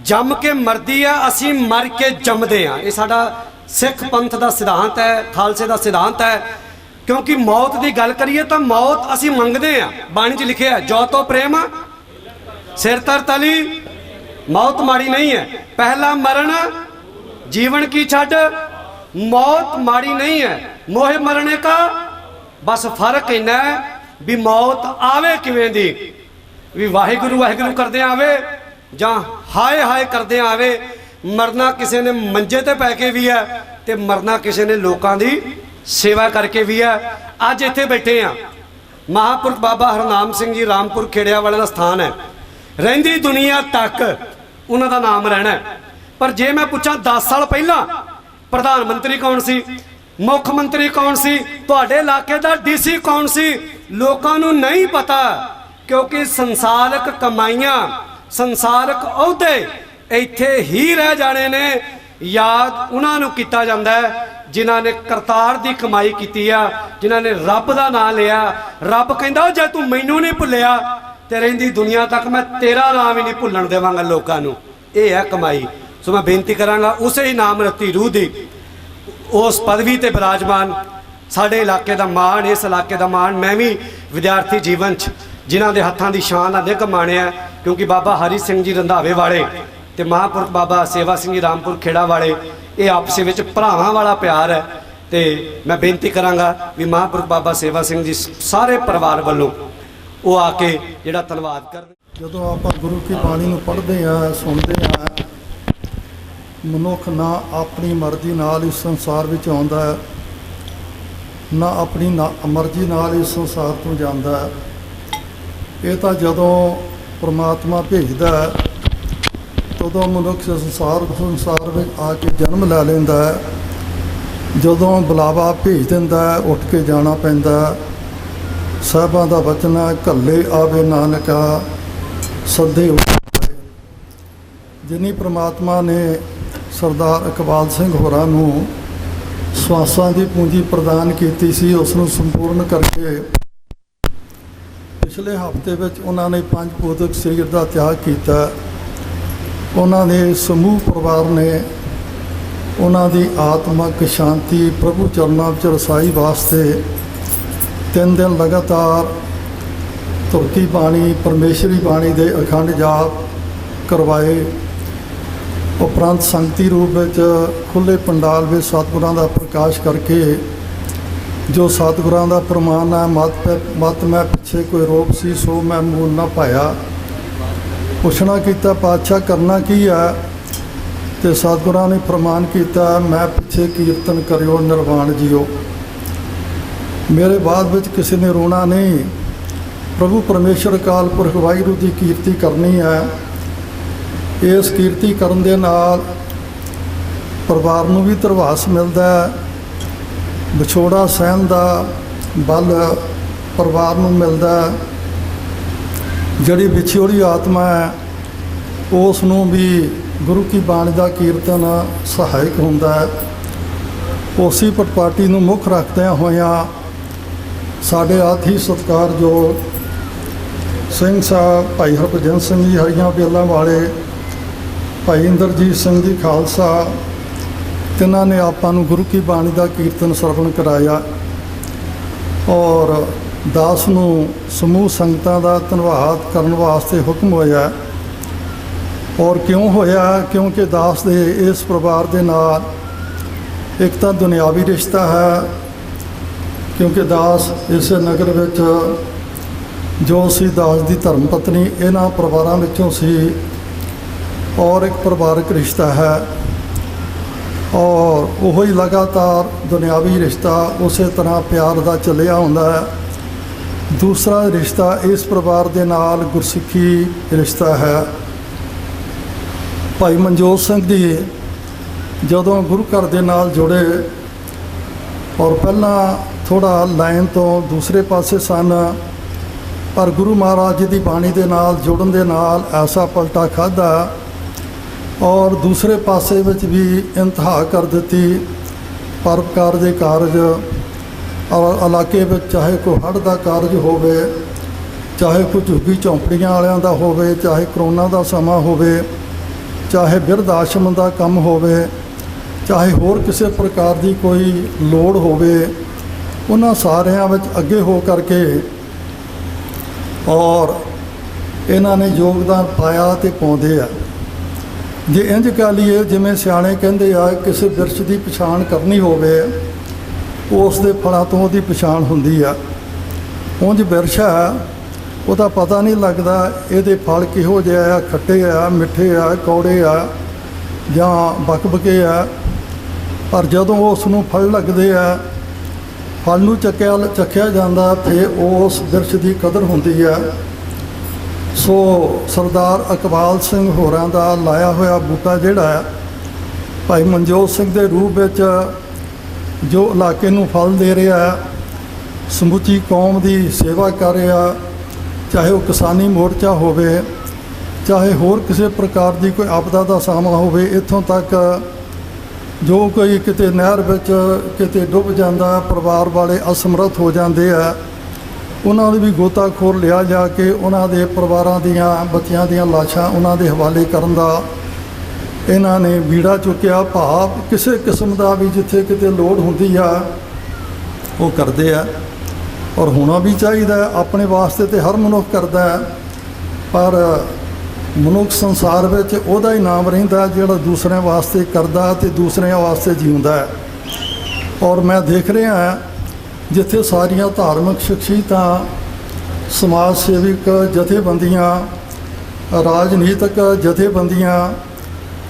ਜੰਮ ਕੇ ਮਰਦੀ ਹੈ, ਅਸੀਂ ਮਰ ਕੇ ਜੰਮਦੇ ਹਾਂ। ਇਹ ਸਾਡਾ ਸਿੱਖ ਪੰਥ ਦਾ ਸਿਧਾਂਤ ਹੈ, ਖਾਲਸੇ ਦਾ ਸਿਧਾਂਤ ਹੈ। ਕਿਉਂਕਿ ਮੌਤ ਦੀ ਗੱਲ ਕਰੀਏ ਤਾਂ ਮੌਤ ਅਸੀਂ ਮੰਗਦੇ ਹਾਂ, ਬਾਣੀ 'ਚ ਲਿਖਿਆ ਜੋ ਤੋ ਪ੍ਰੇਮ ਸਿਰ ਤਰ ਤਲੀ। ਮੌਤ ਮਾੜੀ ਨਹੀਂ ਹੈ, ਪਹਿਲਾ ਮਰਨ जीवन की छड़, मौत माड़ी नहीं है, मोहे मरने का बस फर्क इन्ना है भी मौत आवे किवें दी, भी वाहिगुरु वाहिगुरु करदे आवे जां हाय हाय करदे आवे। मरना किसी ने मंजे ते पै के भी है, ते मरना किसी ने लोकां दी सेवा करके भी है। अज इत्थे बैठे हाँ, महापुरख बाबा हरनाम सिंह जी रामपुर खेड़िया वाले का स्थान है, रहिंदी दुनिया तक उन्हां दा नाम रहना है। पर जे मैं पूछा 10 साल पहला प्रधानमंत्री कौन सी, मुख मंत्री कौन सी, तुहाडे इलाके दा डीसी कौन सी, लोकां नूं नहीं पता। क्योंकि संसारक कमाइयां, संसारक अहुदे इत्थे ही रह जाने ने। याद उन्हां नूं कीता जांदा है जिन्हां ने करतार दी कमाई कीती आ, जिन्हां ने रब दा नाम लिया। रब कहंदा जे तूं मैनूं नहीं भुल्लिया ते रहिंदी दुनिया तक मैं तेरा नाम ही नहीं भुल्लण देवांगा लोकां नूं। इह है कमाई। सो मैं बेनती करांगा उसे ही नाम रत्ती रूह दी उस पदवी ते विराजमान साडे इलाके दा मान, इस इलाके दा मान। मैं भी विद्यार्थी जीवन च जिन्हां दे हत्थां दी शान दा निक माणिया, क्योंकि बाबा हरि सिंह जी रंधावे वाले ते महापुरख बाबा सेवा सिंह जी रामपुर खेड़ा वाले ये आपस विच भरावां वाला प्यार है। ते मैं बेनती करांगा भी महापुरख बाबा सेवा सिंह जी सारे परिवार वालों वो आके जिहड़ा धन्नवाद कर। ਜਦੋਂ ਆਪਾਂ ਗੁਰੂ ਕੀ ਬਾਣੀ ਨੂੰ ਪੜ੍ਹਦੇ ਆ, ਸੁਣਦੇ ਆ, ਮਨੁੱਖ ਨਾ ਆਪਣੀ ਮਰਜ਼ੀ ਨਾਲ ਇਸ ਸੰਸਾਰ ਵਿੱਚ ਆਉਂਦਾ ਹੈ, ਨਾ ਆਪਣੀ ਮਰਜ਼ੀ ਨਾਲ ਇਸ ਸੰਸਾਰ ਤੋਂ ਜਾਂਦਾ ਹੈ। ਇਹ ਤਾਂ ਜਦੋਂ ਪਰਮਾਤਮਾ ਭੇਜਦਾ ਹੈ ਤਦੋਂ ਮਨੁੱਖ ਸੰਸਾਰ ਵਿੱਚ ਆ ਕੇ ਜਨਮ ਲੈ ਲੈਂਦਾ ਹੈ। ਜਦੋਂ ਬੁਲਾਵਾ ਭੇਜ ਦਿੰਦਾ ਹੈ ਉੱਠ ਕੇ ਜਾਣਾ ਪੈਂਦਾ। ਸਾਹਿਬਾਂ ਦਾ ਵਚਨ ਹੈ, ਘੱਲੇ ਆਵੇ ਨਾਨਕਾ ਸੱਦੇ ਉਠਾਏ। ਜਿਨੀ ਪ੍ਰਮਾਤਮਾ ਨੇ ਸਰਦਾਰ ਇਕਬਾਲ ਸਿੰਘ ਹੋਰਾਂ ਨੂੰ ਸਵਾਸਾਂ ਦੀ ਪੂੰਜੀ ਪ੍ਰਦਾਨ ਕੀਤੀ ਸੀ, ਉਸ ਨੂੰ ਸੰਪੂਰਨ ਕਰਕੇ ਪਿਛਲੇ ਹਫ਼ਤੇ ਵਿੱਚ ਉਹਨਾਂ ਨੇ 5 ਪੋਤਕ ਸਰੀਰ ਦਾ ਤਿਆਗ ਕੀਤਾ। ਉਹਨਾਂ ਦੇ ਸਮੂਹ ਪਰਿਵਾਰ ਨੇ ਉਹਨਾਂ ਦੀ ਆਤਮਿਕ ਸ਼ਾਂਤੀ ਪ੍ਰਭੂ ਚਰਨਾਂ ਵਿੱਚ ਰਸਾਈ ਵਾਸਤੇ 3 ਦਿਨ ਲਗਾਤਾਰ ਤੁਰਕੀ ਬਾਣੀ, ਪਰਮੇਸ਼ਰੀ ਬਾਣੀ ਦੇ ਅਖੰਡ ਜਾਪ ਕਰਵਾਏ। ਉਪਰੰਤ ਸੰਗਤੀ ਰੂਪ ਵਿੱਚ ਖੁੱਲ੍ਹੇ ਪੰਡਾਲ ਵਿੱਚ ਸਤਿਗੁਰਾਂ ਦਾ ਪ੍ਰਕਾਸ਼ ਕਰਕੇ ਜੋ ਸਤਿਗੁਰਾਂ ਦਾ ਪ੍ਰਮਾਣ ਹੈ, ਮਤ ਮੈਂ ਪਿੱਛੇ ਕੋਈ ਰੋਪ ਸੀ ਸੋ ਮੈਂ ਮੂਲ ਨਾ ਪਾਇਆ। ਪੁੱਛਣਾ ਕੀਤਾ ਪਾਤਸ਼ਾਹ ਕਰਨਾ ਕੀ ਹੈ, ਤੇ ਸਤਿਗੁਰਾਂ ਨੇ ਪ੍ਰਮਾਣ ਕੀਤਾ ਮੈਂ ਪਿੱਛੇ ਕੀਰਤਨ ਕਰਿਓ ਨਿਰਵਾਣ ਜੀਓ। ਮੇਰੇ ਬਾਅਦ ਵਿੱਚ ਕਿਸੇ ਨੇ ਰੋਣਾ ਨਹੀਂ, ਪ੍ਰਭੂ ਪਰਮੇਸ਼ਰ ਅਕਾਲ ਪੁਰਖ ਵਾਹਿਗੁਰੂ ਦੀ ਕੀਰਤੀ ਕਰਨੀ ਹੈ। ਇਸ ਕੀਰਤੀ ਕਰਨ ਦੇ ਨਾਲ ਪਰਿਵਾਰ ਨੂੰ ਵੀ ਧਰਵਾਸ ਮਿਲਦਾ ਹੈ, ਵਿਛੋੜਾ ਸਹਿਣ ਦਾ ਬਲ ਪਰਿਵਾਰ ਨੂੰ ਮਿਲਦਾ ਹੈ। ਜਿਹੜੀ ਵਿਛੋੜੀ ਆਤਮਾ ਹੈ ਉਸ ਨੂੰ ਵੀ ਗੁਰੂ ਕੀ ਬਾਣੀ ਦਾ ਕੀਰਤਨ ਸਹਾਇਕ ਹੁੰਦਾ ਹੈ। ਉਸੇ ਪਟਪਾਟੀ ਨੂੰ ਮੁੱਖ ਰੱਖਦਿਆਂ ਹੋਇਆਂ ਸਾਡੇ ਆਥੀ ਸਤਿਕਾਰਯੋਗ ਸਿੰਘ ਸਾਹਿਬ ਭਾਈ ਹਰਭਜਨ ਸਿੰਘ ਜੀ ਹਰੀਆਂ ਬੇਲਾਂ ਵਾਲੇ, ਭਾਈ ਇੰਦਰਜੀਤ ਸਿੰਘ ਜੀ ਖਾਲਸਾ, ਤਿੰਨਾਂ ਨੇ ਆਪਾਂ ਨੂੰ ਗੁਰੂ ਕੀ ਬਾਣੀ ਦਾ ਕੀਰਤਨ ਸਰਵਣ ਕਰਾਇਆ ਔਰ ਦਾਸ ਨੂੰ ਸਮੂਹ ਸੰਗਤਾਂ ਦਾ ਧੰਨਵਾਦ ਕਰਨ ਵਾਸਤੇ ਹੁਕਮ ਹੋਇਆ। ਔਰ ਕਿਉਂ ਹੋਇਆ? ਕਿਉਂਕਿ ਦਾਸ ਦੇ ਇਸ ਪਰਿਵਾਰ ਦੇ ਨਾਲ ਇੱਕ ਤਾਂ ਦੁਨਿਆਵੀ ਰਿਸ਼ਤਾ ਹੈ, ਕਿਉਂਕਿ ਦਾਸ ਇਸ ਨਗਰ ਵਿੱਚ ਜੋ ਸੀ ਦਾਸ ਦੀ ਧਰਮ ਪਤਨੀ ਇਹਨਾਂ ਪਰਿਵਾਰਾਂ ਵਿੱਚੋਂ ਸੀ, ਔਰ ਇੱਕ ਪਰਿਵਾਰਕ ਰਿਸ਼ਤਾ ਹੈ ਔਰ ਉਹ ਹੀ ਲਗਾਤਾਰ ਦੁਨਿਆਵੀ ਰਿਸ਼ਤਾ ਉਸੇ ਤਰ੍ਹਾਂ ਪਿਆਰ ਦਾ ਚੱਲਿਆ ਹੁੰਦਾ ਹੈ। ਦੂਸਰਾ ਰਿਸ਼ਤਾ ਇਸ ਪਰਿਵਾਰ ਦੇ ਨਾਲ ਗੁਰਸਿੱਖੀ ਰਿਸ਼ਤਾ ਹੈ। ਭਾਈ ਮਨਜੋਤ ਸਿੰਘ ਜੀ ਜਦੋਂ ਗੁਰੂ ਘਰ ਦੇ ਨਾਲ ਜੁੜੇ ਔਰ ਪਹਿਲਾਂ ਥੋੜ੍ਹਾ ਲਾਈਨ ਤੋਂ ਦੂਸਰੇ ਪਾਸੇ ਸਨ, ਪਰ ਗੁਰੂ ਮਹਾਰਾਜ ਜੀ ਦੀ ਬਾਣੀ ਦੇ ਨਾਲ ਜੁੜਨ ਦੇ ਨਾਲ ਐਸਾ ਪਲਟਾ ਖਾਧਾ ਔਰ ਦੂਸਰੇ ਪਾਸੇ ਵਿੱਚ ਵੀ ਇੰਤਹਾ ਕਰ ਦਿੱਤੀ। ਪਰਉਪਕਾਰ ਦੇ ਕਾਰਜ ਔਰ ਇਲਾਕੇ ਵਿੱਚ ਚਾਹੇ ਕੋਈ ਹੜ੍ਹ ਦਾ ਕਾਰਜ ਹੋਵੇ, ਚਾਹੇ ਕੋਈ ਝੁੱਗੀ ਝੌਂਪੜੀਆਂ ਵਾਲਿਆਂ ਦਾ ਹੋਵੇ, ਚਾਹੇ ਕਰੋਨਾ ਦਾ ਸਮਾਂ ਹੋਵੇ, ਚਾਹੇ ਬਿਰਧ ਆਸ਼ਰਮ ਦਾ ਕੰਮ ਹੋਵੇ, ਚਾਹੇ ਹੋਰ ਕਿਸੇ ਪ੍ਰਕਾਰ ਦੀ ਕੋਈ ਲੋੜ ਹੋਵੇ, ਉਹਨਾਂ ਸਾਰਿਆਂ ਵਿੱਚ ਅੱਗੇ ਹੋ ਕਰਕੇ ਔਰ ਇਹਨਾਂ ਨੇ ਯੋਗਦਾਨ ਪਾਇਆ ਤੇ ਪਾਉਂਦੇ ਆ। ਜੇ ਇੰਝ ਕਹਿ ਲਈਏ ਜਿਵੇਂ ਸਿਆਣੇ ਕਹਿੰਦੇ ਆ, ਕਿਸੇ ਬਿਰਛ ਦੀ ਪਛਾਣ ਕਰਨੀ ਹੋਵੇ ਉਸ ਦੇ ਫਲਾਂ ਤੋਂ ਉਹਦੀ ਪਛਾਣ ਹੁੰਦੀ ਆ। ਉਂਝ ਬਿਰਛ ਹੈ ਉਹਦਾ ਪਤਾ ਨਹੀਂ ਲੱਗਦਾ ਇਹਦੇ ਫਲ ਕਿਹੋ ਜਿਹੇ ਆ, ਖੱਟੇ ਆ, ਮਿੱਠੇ ਆ, ਕੌੜੇ ਆ ਜਾਂ ਬਕਬਕੇ ਆ, ਪਰ ਜਦੋਂ ਉਸ ਨੂੰ ਫਲ ਲੱਗਦੇ ਆ, ਫਲ ਨੂੰ ਚੱਖਿਆ ਜਾਂਦਾ ਤੇ ਉਸ ਬਿਰਛ ਦੀ ਕਦਰ ਹੁੰਦੀ ਆ। ਸੋ ਸਰਦਾਰ ਇਕਬਾਲ ਸਿੰਘ ਹੋਰਾਂ ਦਾ ਲਾਇਆ ਹੋਇਆ ਬੂਟਾ ਜਿਹੜਾ ਹੈ ਭਾਈ ਮਨਜੋਤ ਸਿੰਘ ਦੇ ਰੂਪ ਵਿੱਚ ਜੋ ਇਲਾਕੇ ਨੂੰ ਫਲ ਦੇ ਰਿਹਾ, ਸਮੁੱਚੀ ਕੌਮ ਦੀ ਸੇਵਾ ਕਰ ਰਿਹਾ, ਚਾਹੇ ਉਹ ਕਿਸਾਨੀ ਮੋਰਚਾ ਹੋਵੇ, ਚਾਹੇ ਹੋਰ ਕਿਸੇ ਪ੍ਰਕਾਰ ਦੀ ਕੋਈ ਆਪਦਾ ਦਾ ਸਾਹਮਣਾ ਹੋਵੇ, ਇੱਥੋਂ ਤੱਕ ਜੋ ਕੋਈ ਕਿਤੇ ਨਹਿਰ ਵਿੱਚ ਕਿਤੇ ਡੁੱਬ ਜਾਂਦਾ, ਪਰਿਵਾਰ ਵਾਲੇ ਅਸਮਰੱਥ ਹੋ ਜਾਂਦੇ ਆ, ਉਹਨਾਂ ਦੇ ਵੀ ਗੋਤਾਖੋਰ ਲਿਆ ਜਾ ਕੇ ਉਹਨਾਂ ਦੇ ਪਰਿਵਾਰਾਂ ਦੀਆਂ ਬੱਚਿਆਂ ਦੀਆਂ ਲਾਸ਼ਾਂ ਉਹਨਾਂ ਦੇ ਹਵਾਲੇ ਕਰਨ ਦਾ ਇਹਨਾਂ ਨੇ ਬੀੜਾ ਚੁੱਕਿਆ। ਭਾਵ ਕਿਸੇ ਕਿਸਮ ਦਾ ਵੀ ਜਿੱਥੇ ਕਿਤੇ ਲੋੜ ਹੁੰਦੀ ਆ ਉਹ ਕਰਦੇ ਆ ਔਰ ਹੋਣਾ ਵੀ ਚਾਹੀਦਾ। ਆਪਣੇ ਵਾਸਤੇ ਤੇ ਹਰ ਮਨੁੱਖ ਕਰਦਾ ਹੈ, ਪਰ ਮਨੁੱਖ ਸੰਸਾਰ ਵਿੱਚ ਉਹਦਾ ਹੀ ਨਾਮ ਰਹਿੰਦਾ ਜਿਹੜਾ ਦੂਸਰਿਆਂ ਵਾਸਤੇ ਕਰਦਾ ਤੇ ਦੂਸਰਿਆਂ ਵਾਸਤੇ ਜਿਉਂਦਾ ਹੈ। ਔਰ ਮੈਂ ਦੇਖ ਰਿਹਾ ਜਿੱਥੇ ਸਾਰੀਆਂ ਧਾਰਮਿਕ ਸ਼ਖਸੀਅਤਾਂ, ਸਮਾਜ ਸੇਵਕ ਜਥੇਬੰਦੀਆਂ, ਰਾਜਨੀਤਿਕ ਜਥੇਬੰਦੀਆਂ,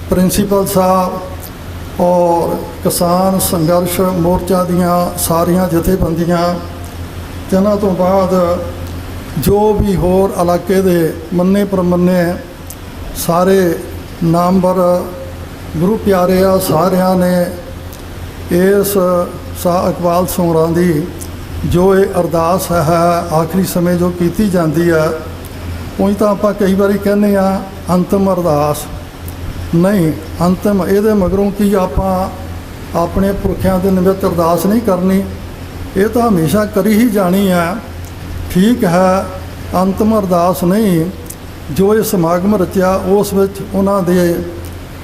ਪ੍ਰਿੰਸੀਪਲ ਸਾਹਿਬ ਔਰ ਕਿਸਾਨ ਸੰਘਰਸ਼ ਮੋਰਚਾ ਦੀਆਂ ਸਾਰੀਆਂ ਜਥੇਬੰਦੀਆਂ, ਤੇ ਇਹਨਾਂ ਤੋਂ ਬਾਅਦ ਜੋ ਵੀ ਹੋਰ ਇਲਾਕੇ ਦੇ ਮੰਨੇ ਪ੍ਰਮੰਨੇ ਸਾਰੇ ਨਾਮਵਰ ਗੁਰੂ ਪਿਆਰੇ ਆ, ਸਾਰਿਆਂ ਨੇ ਇਸ ਸ਼ਾਹ ਇਕਬਾਲ ਸਿੰਘਾਂ ਦੀ ਜੋ ਇਹ ਅਰਦਾਸ ਹੈ ਆਖਰੀ ਸਮੇਂ ਜੋ ਕੀਤੀ ਜਾਂਦੀ ਹੈ, ਉਹੀ ਤਾਂ ਆਪਾਂ ਕਈ ਵਾਰੀ ਕਹਿੰਦੇ ਆ ਅੰਤਮ ਅਰਦਾਸ ਨਹੀਂ, ਅੰਤਮ ਇਹਦੇ ਮਗਰੋਂ ਕੀ ਆਪਾਂ ਆਪਣੇ ਪੁਰਖਿਆਂ ਦੇ ਨਿਮਿਤ ਅਰਦਾਸ ਨਹੀਂ ਕਰਨੀ, ਇਹ ਤਾਂ ਹਮੇਸ਼ਾ ਕਰੀ ਹੀ ਜਾਣੀ ਹੈ। ਠੀਕ ਹੈ, ਅੰਤਮ ਅਰਦਾਸ ਨਹੀਂ, ਜੋ ਇਹ ਸਮਾਗਮ ਰਚਿਆ ਉਸ ਵਿੱਚ ਉਹਨਾਂ ਦੇ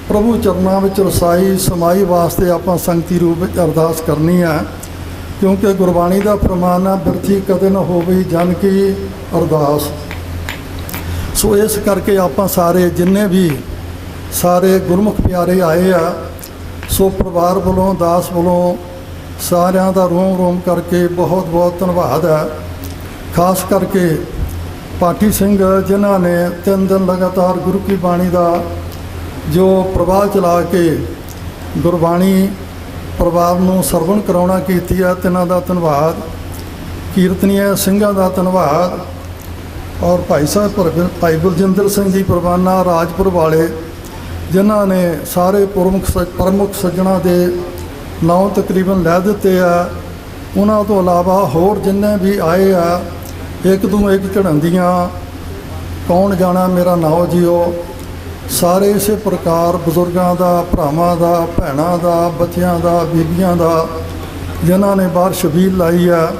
ਪ੍ਰਭੂ ਚਰਨਾਂ ਵਿੱਚ ਰਸਾਈ ਸਮਾਈ ਵਾਸਤੇ ਆਪਾਂ ਸੰਗਤੀ ਰੂਪ ਵਿੱਚ ਅਰਦਾਸ ਕਰਨੀ ਹੈ, ਕਿਉਂਕਿ ਗੁਰਬਾਣੀ ਦਾ ਫਰਮਾਨ ਹੈ ਬਿਰਥੀ ਕਦੇ ਨਾ ਹੋਵੇ ਜਨ ਕੀ ਅਰਦਾਸ। ਸੋ ਇਸ ਕਰਕੇ ਆਪਾਂ ਸਾਰੇ ਜਿੰਨੇ ਵੀ ਸਾਰੇ ਗੁਰਮੁਖ ਪਿਆਰੇ ਆਏ ਆ। ਸੋ ਪਰਿਵਾਰ ਵੱਲੋਂ, ਦਾਸ ਵੱਲੋਂ ਸਾਰਿਆਂ ਦਾ ਰੋਮ ਰੋਮ ਕਰਕੇ ਬਹੁਤ ਬਹੁਤ ਧੰਨਵਾਦ ਹੈ। ਖਾਸ ਕਰਕੇ ਪਾਠੀ ਸਿੰਘ ਜਿਨ੍ਹਾਂ ਨੇ 3 ਦਿਨ ਲਗਾਤਾਰ ਗੁਰੂ ਕੀ ਬਾਣੀ ਦਾ ਜੋ ਪ੍ਰਵਾਹ ਚਲਾ ਕੇ ਗੁਰਬਾਣੀ ਪਰਿਵਾਰ ਨੂੰ ਸਰਵਣ ਕਰਾਉਣਾ ਕੀਤੀ ਹੈ, ਤਿੰਨਾਂ ਦਾ ਧੰਨਵਾਦ। ਕੀਰਤਨੀਏ ਸਿੰਘਾਂ ਦਾ ਧੰਨਵਾਦ। ਔਰ ਭਾਈ ਬਲਜਿੰਦਰ ਸਿੰਘ ਜੀ ਪਰਵਾਨਾ ਰਾਜਪੁਰ ਵਾਲੇ, ਜਿਨ੍ਹਾਂ ਨੇ ਸਾਰੇ ਪ੍ਰਮੁੱਖ ਸੱਜਣਾ ਦੇ ਨਾਂ ਤਕਰੀਬਨ ਲੈ ਦਿੱਤੇ ਆ। ਉਹਨਾਂ ਤੋਂ ਇਲਾਵਾ ਹੋਰ ਜਿੰਨੇ ਵੀ ਆਏ ਆ, ਇੱਕ ਤੋਂ ਇੱਕ ਚੜ੍ਹਾਉਂਦੀਆਂ ਕੌਣ ਜਾਣਾ ਮੇਰਾ ਨਾਂ ਜੀਓ। ਸਾਰੇ ਇਸੇ ਪ੍ਰਕਾਰ ਬਜ਼ੁਰਗਾਂ ਦਾ, ਭਰਾਵਾਂ ਦਾ, ਭੈਣਾਂ ਦਾ, ਬੱਚਿਆਂ ਦਾ, ਬੀਬੀਆਂ ਦਾ, ਜਿਨ੍ਹਾਂ ਨੇ ਬਾਹਰ ਛਬੀਲ ਲਾਈ ਆ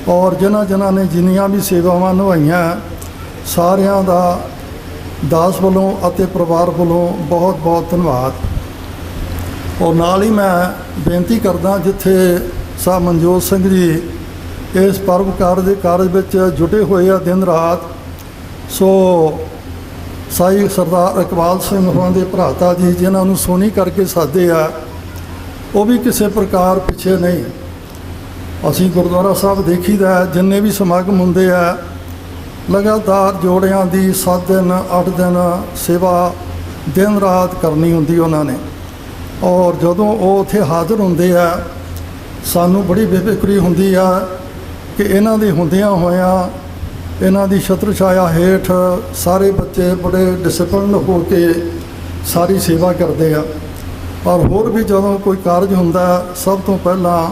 ਔਰ ਜਿਨ੍ਹਾਂ ਨੇ ਜਿੰਨੀਆਂ ਵੀ ਸੇਵਾਵਾਂ ਨਿਭਾਈਆਂ, ਸਾਰਿਆਂ ਦਾ ਦਾਸ ਵੱਲੋਂ ਅਤੇ ਪਰਿਵਾਰ ਵੱਲੋਂ ਬਹੁਤ ਬਹੁਤ ਧੰਨਵਾਦ। ਔਰ ਨਾਲ ਹੀ ਮੈਂ ਬੇਨਤੀ ਕਰਦਾ, ਜਿੱਥੇ ਸਾਹਿਬ ਮਨਜੋਤ ਸਿੰਘ ਜੀ ਇਸ ਪਰਵਕਾਰ ਦੇ ਕਾਰਜ ਵਿੱਚ ਜੁਟੇ ਹੋਏ ਆ ਦਿਨ ਰਾਤ, ਸੋ ਸਾਈ ਸਰਦਾਰ ਇਕਬਾਲ ਸਿੰਘ ਹੋਰਾਂ ਦੇ ਭਰਾਤਾ ਜੀ, ਜਿਨ੍ਹਾਂ ਨੂੰ ਸੋਨੀ ਕਰਕੇ ਸਾਦੇ ਆ, ਉਹ ਵੀ ਕਿਸੇ ਪ੍ਰਕਾਰ ਪਿੱਛੇ ਨਹੀਂ। ਅਸੀਂ ਗੁਰਦੁਆਰਾ ਸਾਹਿਬ ਦੇਖੀਦਾ ਜਿੰਨੇ ਵੀ ਸਮਾਗਮ ਹੁੰਦੇ ਆ, ਲਗਾਤਾਰ ਜੋੜਿਆਂ ਦੀ 7 ਦਿਨ 8 ਦਿਨ ਸੇਵਾ ਦਿਨ ਰਾਤ ਕਰਨੀ ਹੁੰਦੀ ਉਹਨਾਂ ਨੇ। ਔਰ ਜਦੋਂ ਉਹ ਉੱਥੇ ਹਾਜ਼ਰ ਹੁੰਦੇ ਆ, ਸਾਨੂੰ ਬੜੀ ਬੇਫਿਕਰੀ ਹੁੰਦੀ ਆ ਕਿ ਇਹਨਾਂ ਦੇ ਹੁੰਦਿਆਂ ਹੋਇਆਂ ਇਹਨਾਂ ਦੀ ਛਤਰ ਛਾਇਆ ਹੇਠ ਸਾਰੇ ਬੱਚੇ ਬੜੇ ਡਿਸਪਲਿਨ ਹੋ ਕੇ ਸਾਰੀ ਸੇਵਾ ਕਰਦੇ ਆ। ਔਰ ਹੋਰ ਵੀ ਜਦੋਂ ਕੋਈ ਕਾਰਜ ਹੁੰਦਾ, ਸਭ ਤੋਂ ਪਹਿਲਾਂ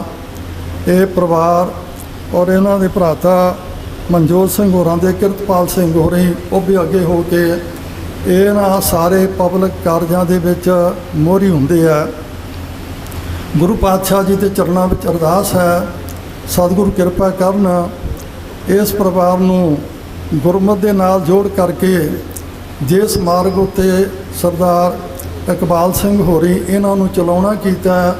ਇਹ ਪਰਿਵਾਰ ਔਰ ਇਹਨਾਂ ਦੇ ਭਰਾਤਾ ਮਨਜੋਤ ਸਿੰਘ ਹੋਰਾਂ ਦੇ, ਕਿਰਤਪਾਲ ਸਿੰਘ ਹੋਰੀ, ਉਹ ਵੀ ਅੱਗੇ ਹੋ ਕੇ ਇਹਨਾਂ ਸਾਰੇ ਪਬਲਿਕ ਕਾਰਜਾਂ ਦੇ ਵਿੱਚ ਮੋਹਰੀ ਹੁੰਦੇ ਆ। ਗੁਰੂ ਪਾਤਸ਼ਾਹ ਜੀ ਦੇ ਚਰਨਾਂ ਵਿੱਚ ਅਰਦਾਸ ਹੈ, ਸਤਿਗੁਰੂ ਕਿਰਪਾ ਕਰਨ, ਇਸ ਪਰਿਵਾਰ ਨੂੰ ਗੁਰਮਤਿ ਦੇ ਨਾਲ ਜੋੜ ਕਰਕੇ ਜਿਸ ਮਾਰਗ ਉੱਤੇ ਸਰਦਾਰ ਇਕਬਾਲ ਸਿੰਘ ਹੋਰੀ ਇਹਨਾਂ ਨੂੰ ਚਲਾਉਣਾ ਕੀਤਾ,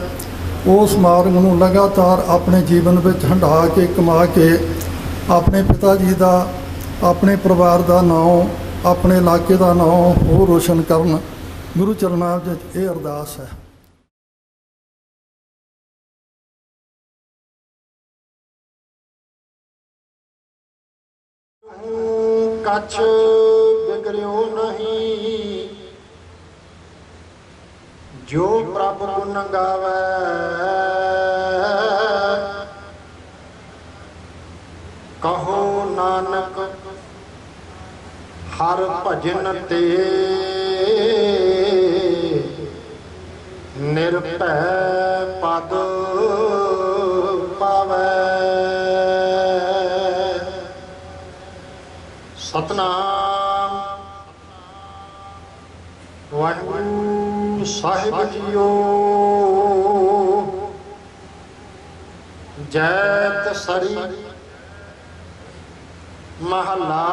ਉਸ ਮਾਰਗ ਨੂੰ ਲਗਾਤਾਰ ਆਪਣੇ ਜੀਵਨ ਵਿੱਚ ਹੰਢਾ ਕੇ ਕਮਾ ਕੇ ਆਪਣੇ ਪਿਤਾ ਜੀ ਦਾ, ਆਪਣੇ ਪਰਿਵਾਰ ਦਾ ਨਾਮ, ਆਪਣੇ ਇਲਾਕੇ ਦਾ ਨਾਮ ਹੋਰ ਰੋਸ਼ਨ ਕਰਨ। ਗੁਰੂ ਚਰਨਾਂ ਵਿੱਚ ਇਹ ਅਰਦਾਸ ਹੈ। कछ बिगड़ियो नहीं, जो प्रभ गुण गावै, कहो नानक हर भजन ते निर्भय पद पावै। सतनाम वाहिगुरू साहिब जीओ। जैत सरी महला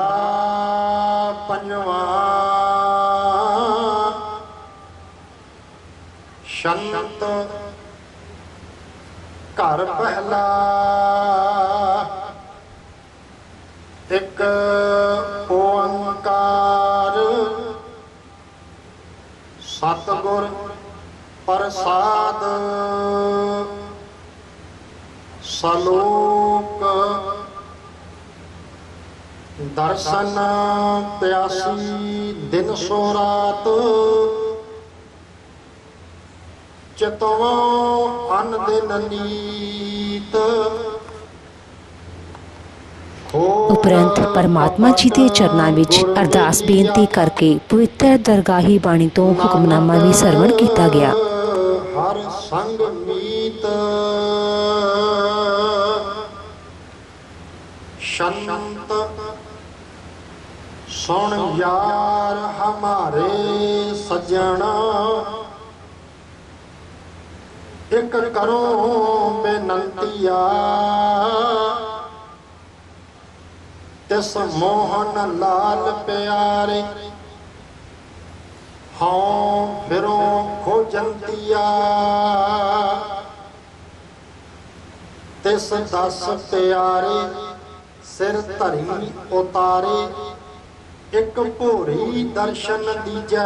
पंजवा। शंत घर पहला। एक ओंकार सतगुर प्रसाद। सलोक दर्शन प्यासी दिन सो रात। चितवों अन दिन नीत। ਉਪਰੰਤ ਪਰਮਾਤਮਾ ਜੀ ਦੇ ਚਰਨਾਂ ਵਿੱਚ ਅਰਦਾਸ ਬੇਨਤੀ ਕਰਕੇ ਪਵਿੱਤਰ ਦਰਗਾਹੀ ਬਾਣੀ ਤੋਂ ਹੁਕਮਨਾਮਾ ਵੀ ਸਰਵਣ ਕੀਤਾ ਗਿਆ। हर संग मीत। शंत सुन यार हमारे सज्जन। एक करो बेनंतिया। तिस मोहन लाल प्यारे। हाँ फिरों खोजंतिया। तिस दस प्यारे सिर धरी उतारे। ਇੱਕ ਭੋਰੀ ਦਰਸ਼ਨ ਦੀਜੈ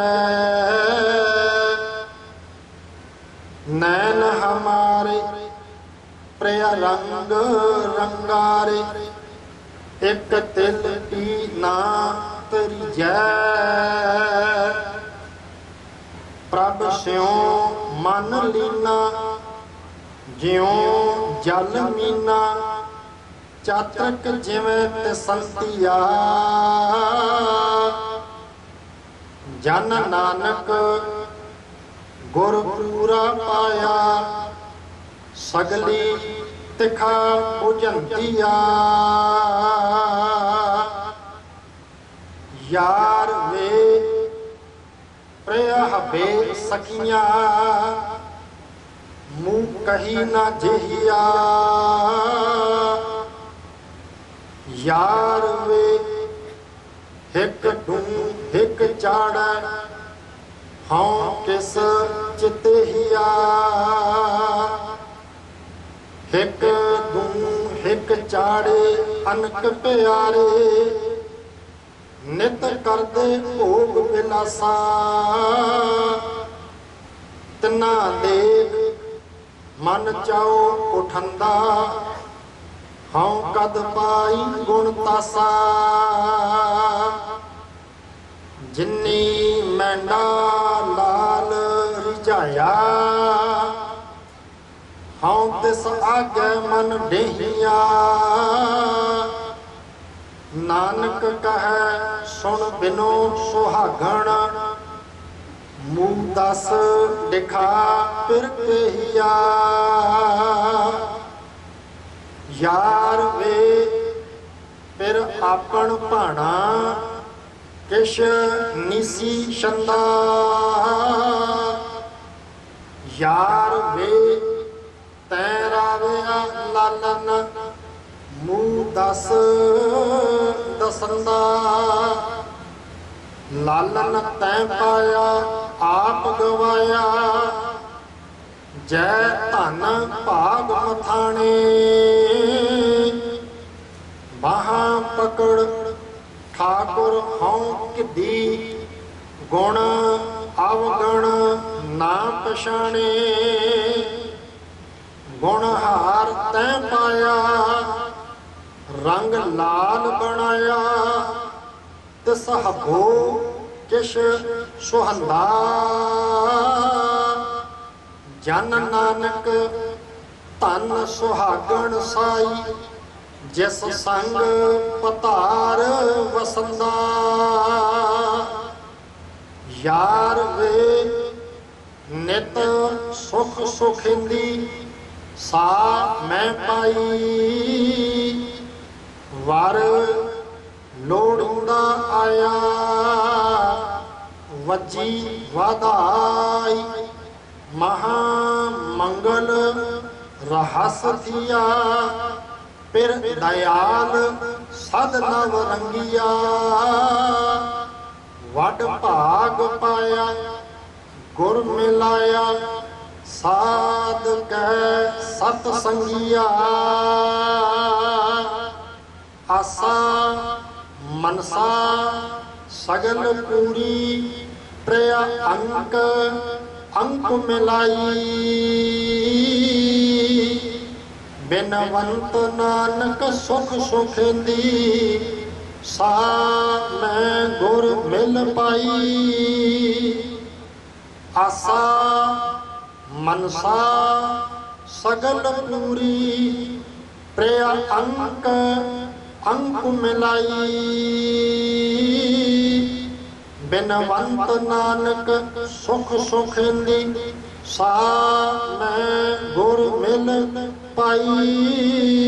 ਨੈਣ ਹਮਾਰੇ ਪ੍ਰਿਆ ਰੰਗ ਰੰਗਾਰੇ ਇੱਕ ਤਿਲ ਟੀ ਨਾ ਤਰੀਜੈ ਪ੍ਰਭ ਸਿਉ ਮਨ ਲੀਨਾ ਜਿਉ ਜਲ ਮੀਨਾ ਚਾਤਰਕ ਜਿਵੇਂ ਤਸੰਤੀਆ ਜਨ ਨਾਨਕ ਗੁਰ ਪੂਰਾ ਪਾਇਆ ਸਗਲੀ ਤਿਖਾ ਬੁਝੰਤੀਆ ਯਾਰ ਵੇ ਪ੍ਰਿਆ ਹਬੇ ਸਕੀਆਂ ਮੂੰਹ ਕਹੀ ਨਾ ਜਹੀਆ ਯਾਰ ਵੇ ਇੱਕ ਡੂੰ ਇੱਕ ਚਾੜੈ ਹਉ ਕਿਸ ਚਿਤਹਿਆ ਇੱਕ ਦੂੰ ਇੱਕ ਚਾੜੇ ਅਨਕ ਪਿਆਰੇ ਨਿਤ ਕਰਦੇ ਭੋਗ ਬਿਲਾਸਾ ਤਿਨਾ ਦੇਖ ਮਨ ਚਾਓ ਉਠੰਦਾ ਹਉ ਕਦ ਪਾਈ ਗੁਣ ਤਾਸਾ ਜਿਨੀ ਮੈਂਡਾ ਲਾਲ ਰਿਝਾਇਆ ਹਉ ਤਿਸ ਆਗੇ ਮਨ ਡੇਹੀਆ ਨਾਨਕ ਕਹੈ ਸੁਣ ਬਿਨੋ ਸੁਹਾਗਣ ਮੂੰਹ ਦਸ ਦਿਖਾ ਫਿਰ ਕਹੀਆ ਯਾਰ ਵੇ ਫਿਰ ਆਪਣ ਭਾਣਾ ਕਿਛ ਨਿਸੀ ਛੰਦਾ ਯਾਰ ਵੇ ਤੈ ਰਾਵਿਆ ਲਾਲਨ ਮੂੰਹ ਦਸ ਦਸੰਦਾ ਲਾਲਨ ਤੈ ਪਾਇਆ ਆਪ ਗਵਾਇਆ ਜੈ ਧਨ ਭਾਗ ਮਥਾਣੇ ਬਾਹਾਂ ਪਕੜ ਠਾਕੁਰ ਹਉ ਕਿਦੀ ਗੁਣ ਅਵਗਣ ਨਾ ਪਛਾਣੇ ਗੁਣ ਹਾਰ ਤੈ ਪਾਇਆ ਰੰਗ ਲਾਲ ਬਣਾਇਆ ਤਿਸ ਹਬੋ ਕਿਛ ਸੁਹੰਦਾ ਜਨ ਨਾਨਕ ਧਨ ਸੁਹਾਗਣ ਸਾਈ ਜਿਸ ਸੰਗ ਪਤਾਰ ਵਸੰਦਾ ਯਾਰ ਵੇ ਨਿਤ ਸੁਖ ਸੁਖਿੰਦੀ ਸਾ ਮੈਂ ਪਾਈ ਵਰ ਲੋੜਦਾ ਆਇਆ ਵੱਜੀ ਵਾਧਾਈ ਮਹਾ ਮੰਗਲ ਰਹਸ ਥੀਆ ਫਿਰ ਦਇਆਲ ਸਦ ਨਵ ਰੰਗੀਆ ਵੱਡ ਭਾਗ ਪਾਇਆ ਗੁਰ ਮਿਲਾਇਆ ਸਾਧ ਕੈ ਸਤ ਸੰਗੀਆ ਆਸਾ ਮਨਸਾ ਸਗਲ ਪੂਰੀ ਪ੍ਰਿਆ ਅੰਕ ਅੰਕ ਮਿਲਾਈ ਬਿਨਵੰਤ ਨਾਨਕ ਸੁਖ ਸੁਖਿੰਦੀ ਸਾ ਮੈਂ ਗੁਰ ਮਿਲ ਪਾਈ ਆਸਾ ਮਨਸਾ ਸਗਲ ਪੂਰੀ ਪ੍ਰਿਆ ਅੰਕ ਅੰਕ ਮਿਲਾਈ ਬਿਨਵੰਤ ਨਾਨਕ ਸੁਖ ਸੁਖਿੰਦੀ ਸਾ ਮੈਂ ਗੁਰ ਮਿਲ ਪਾਈ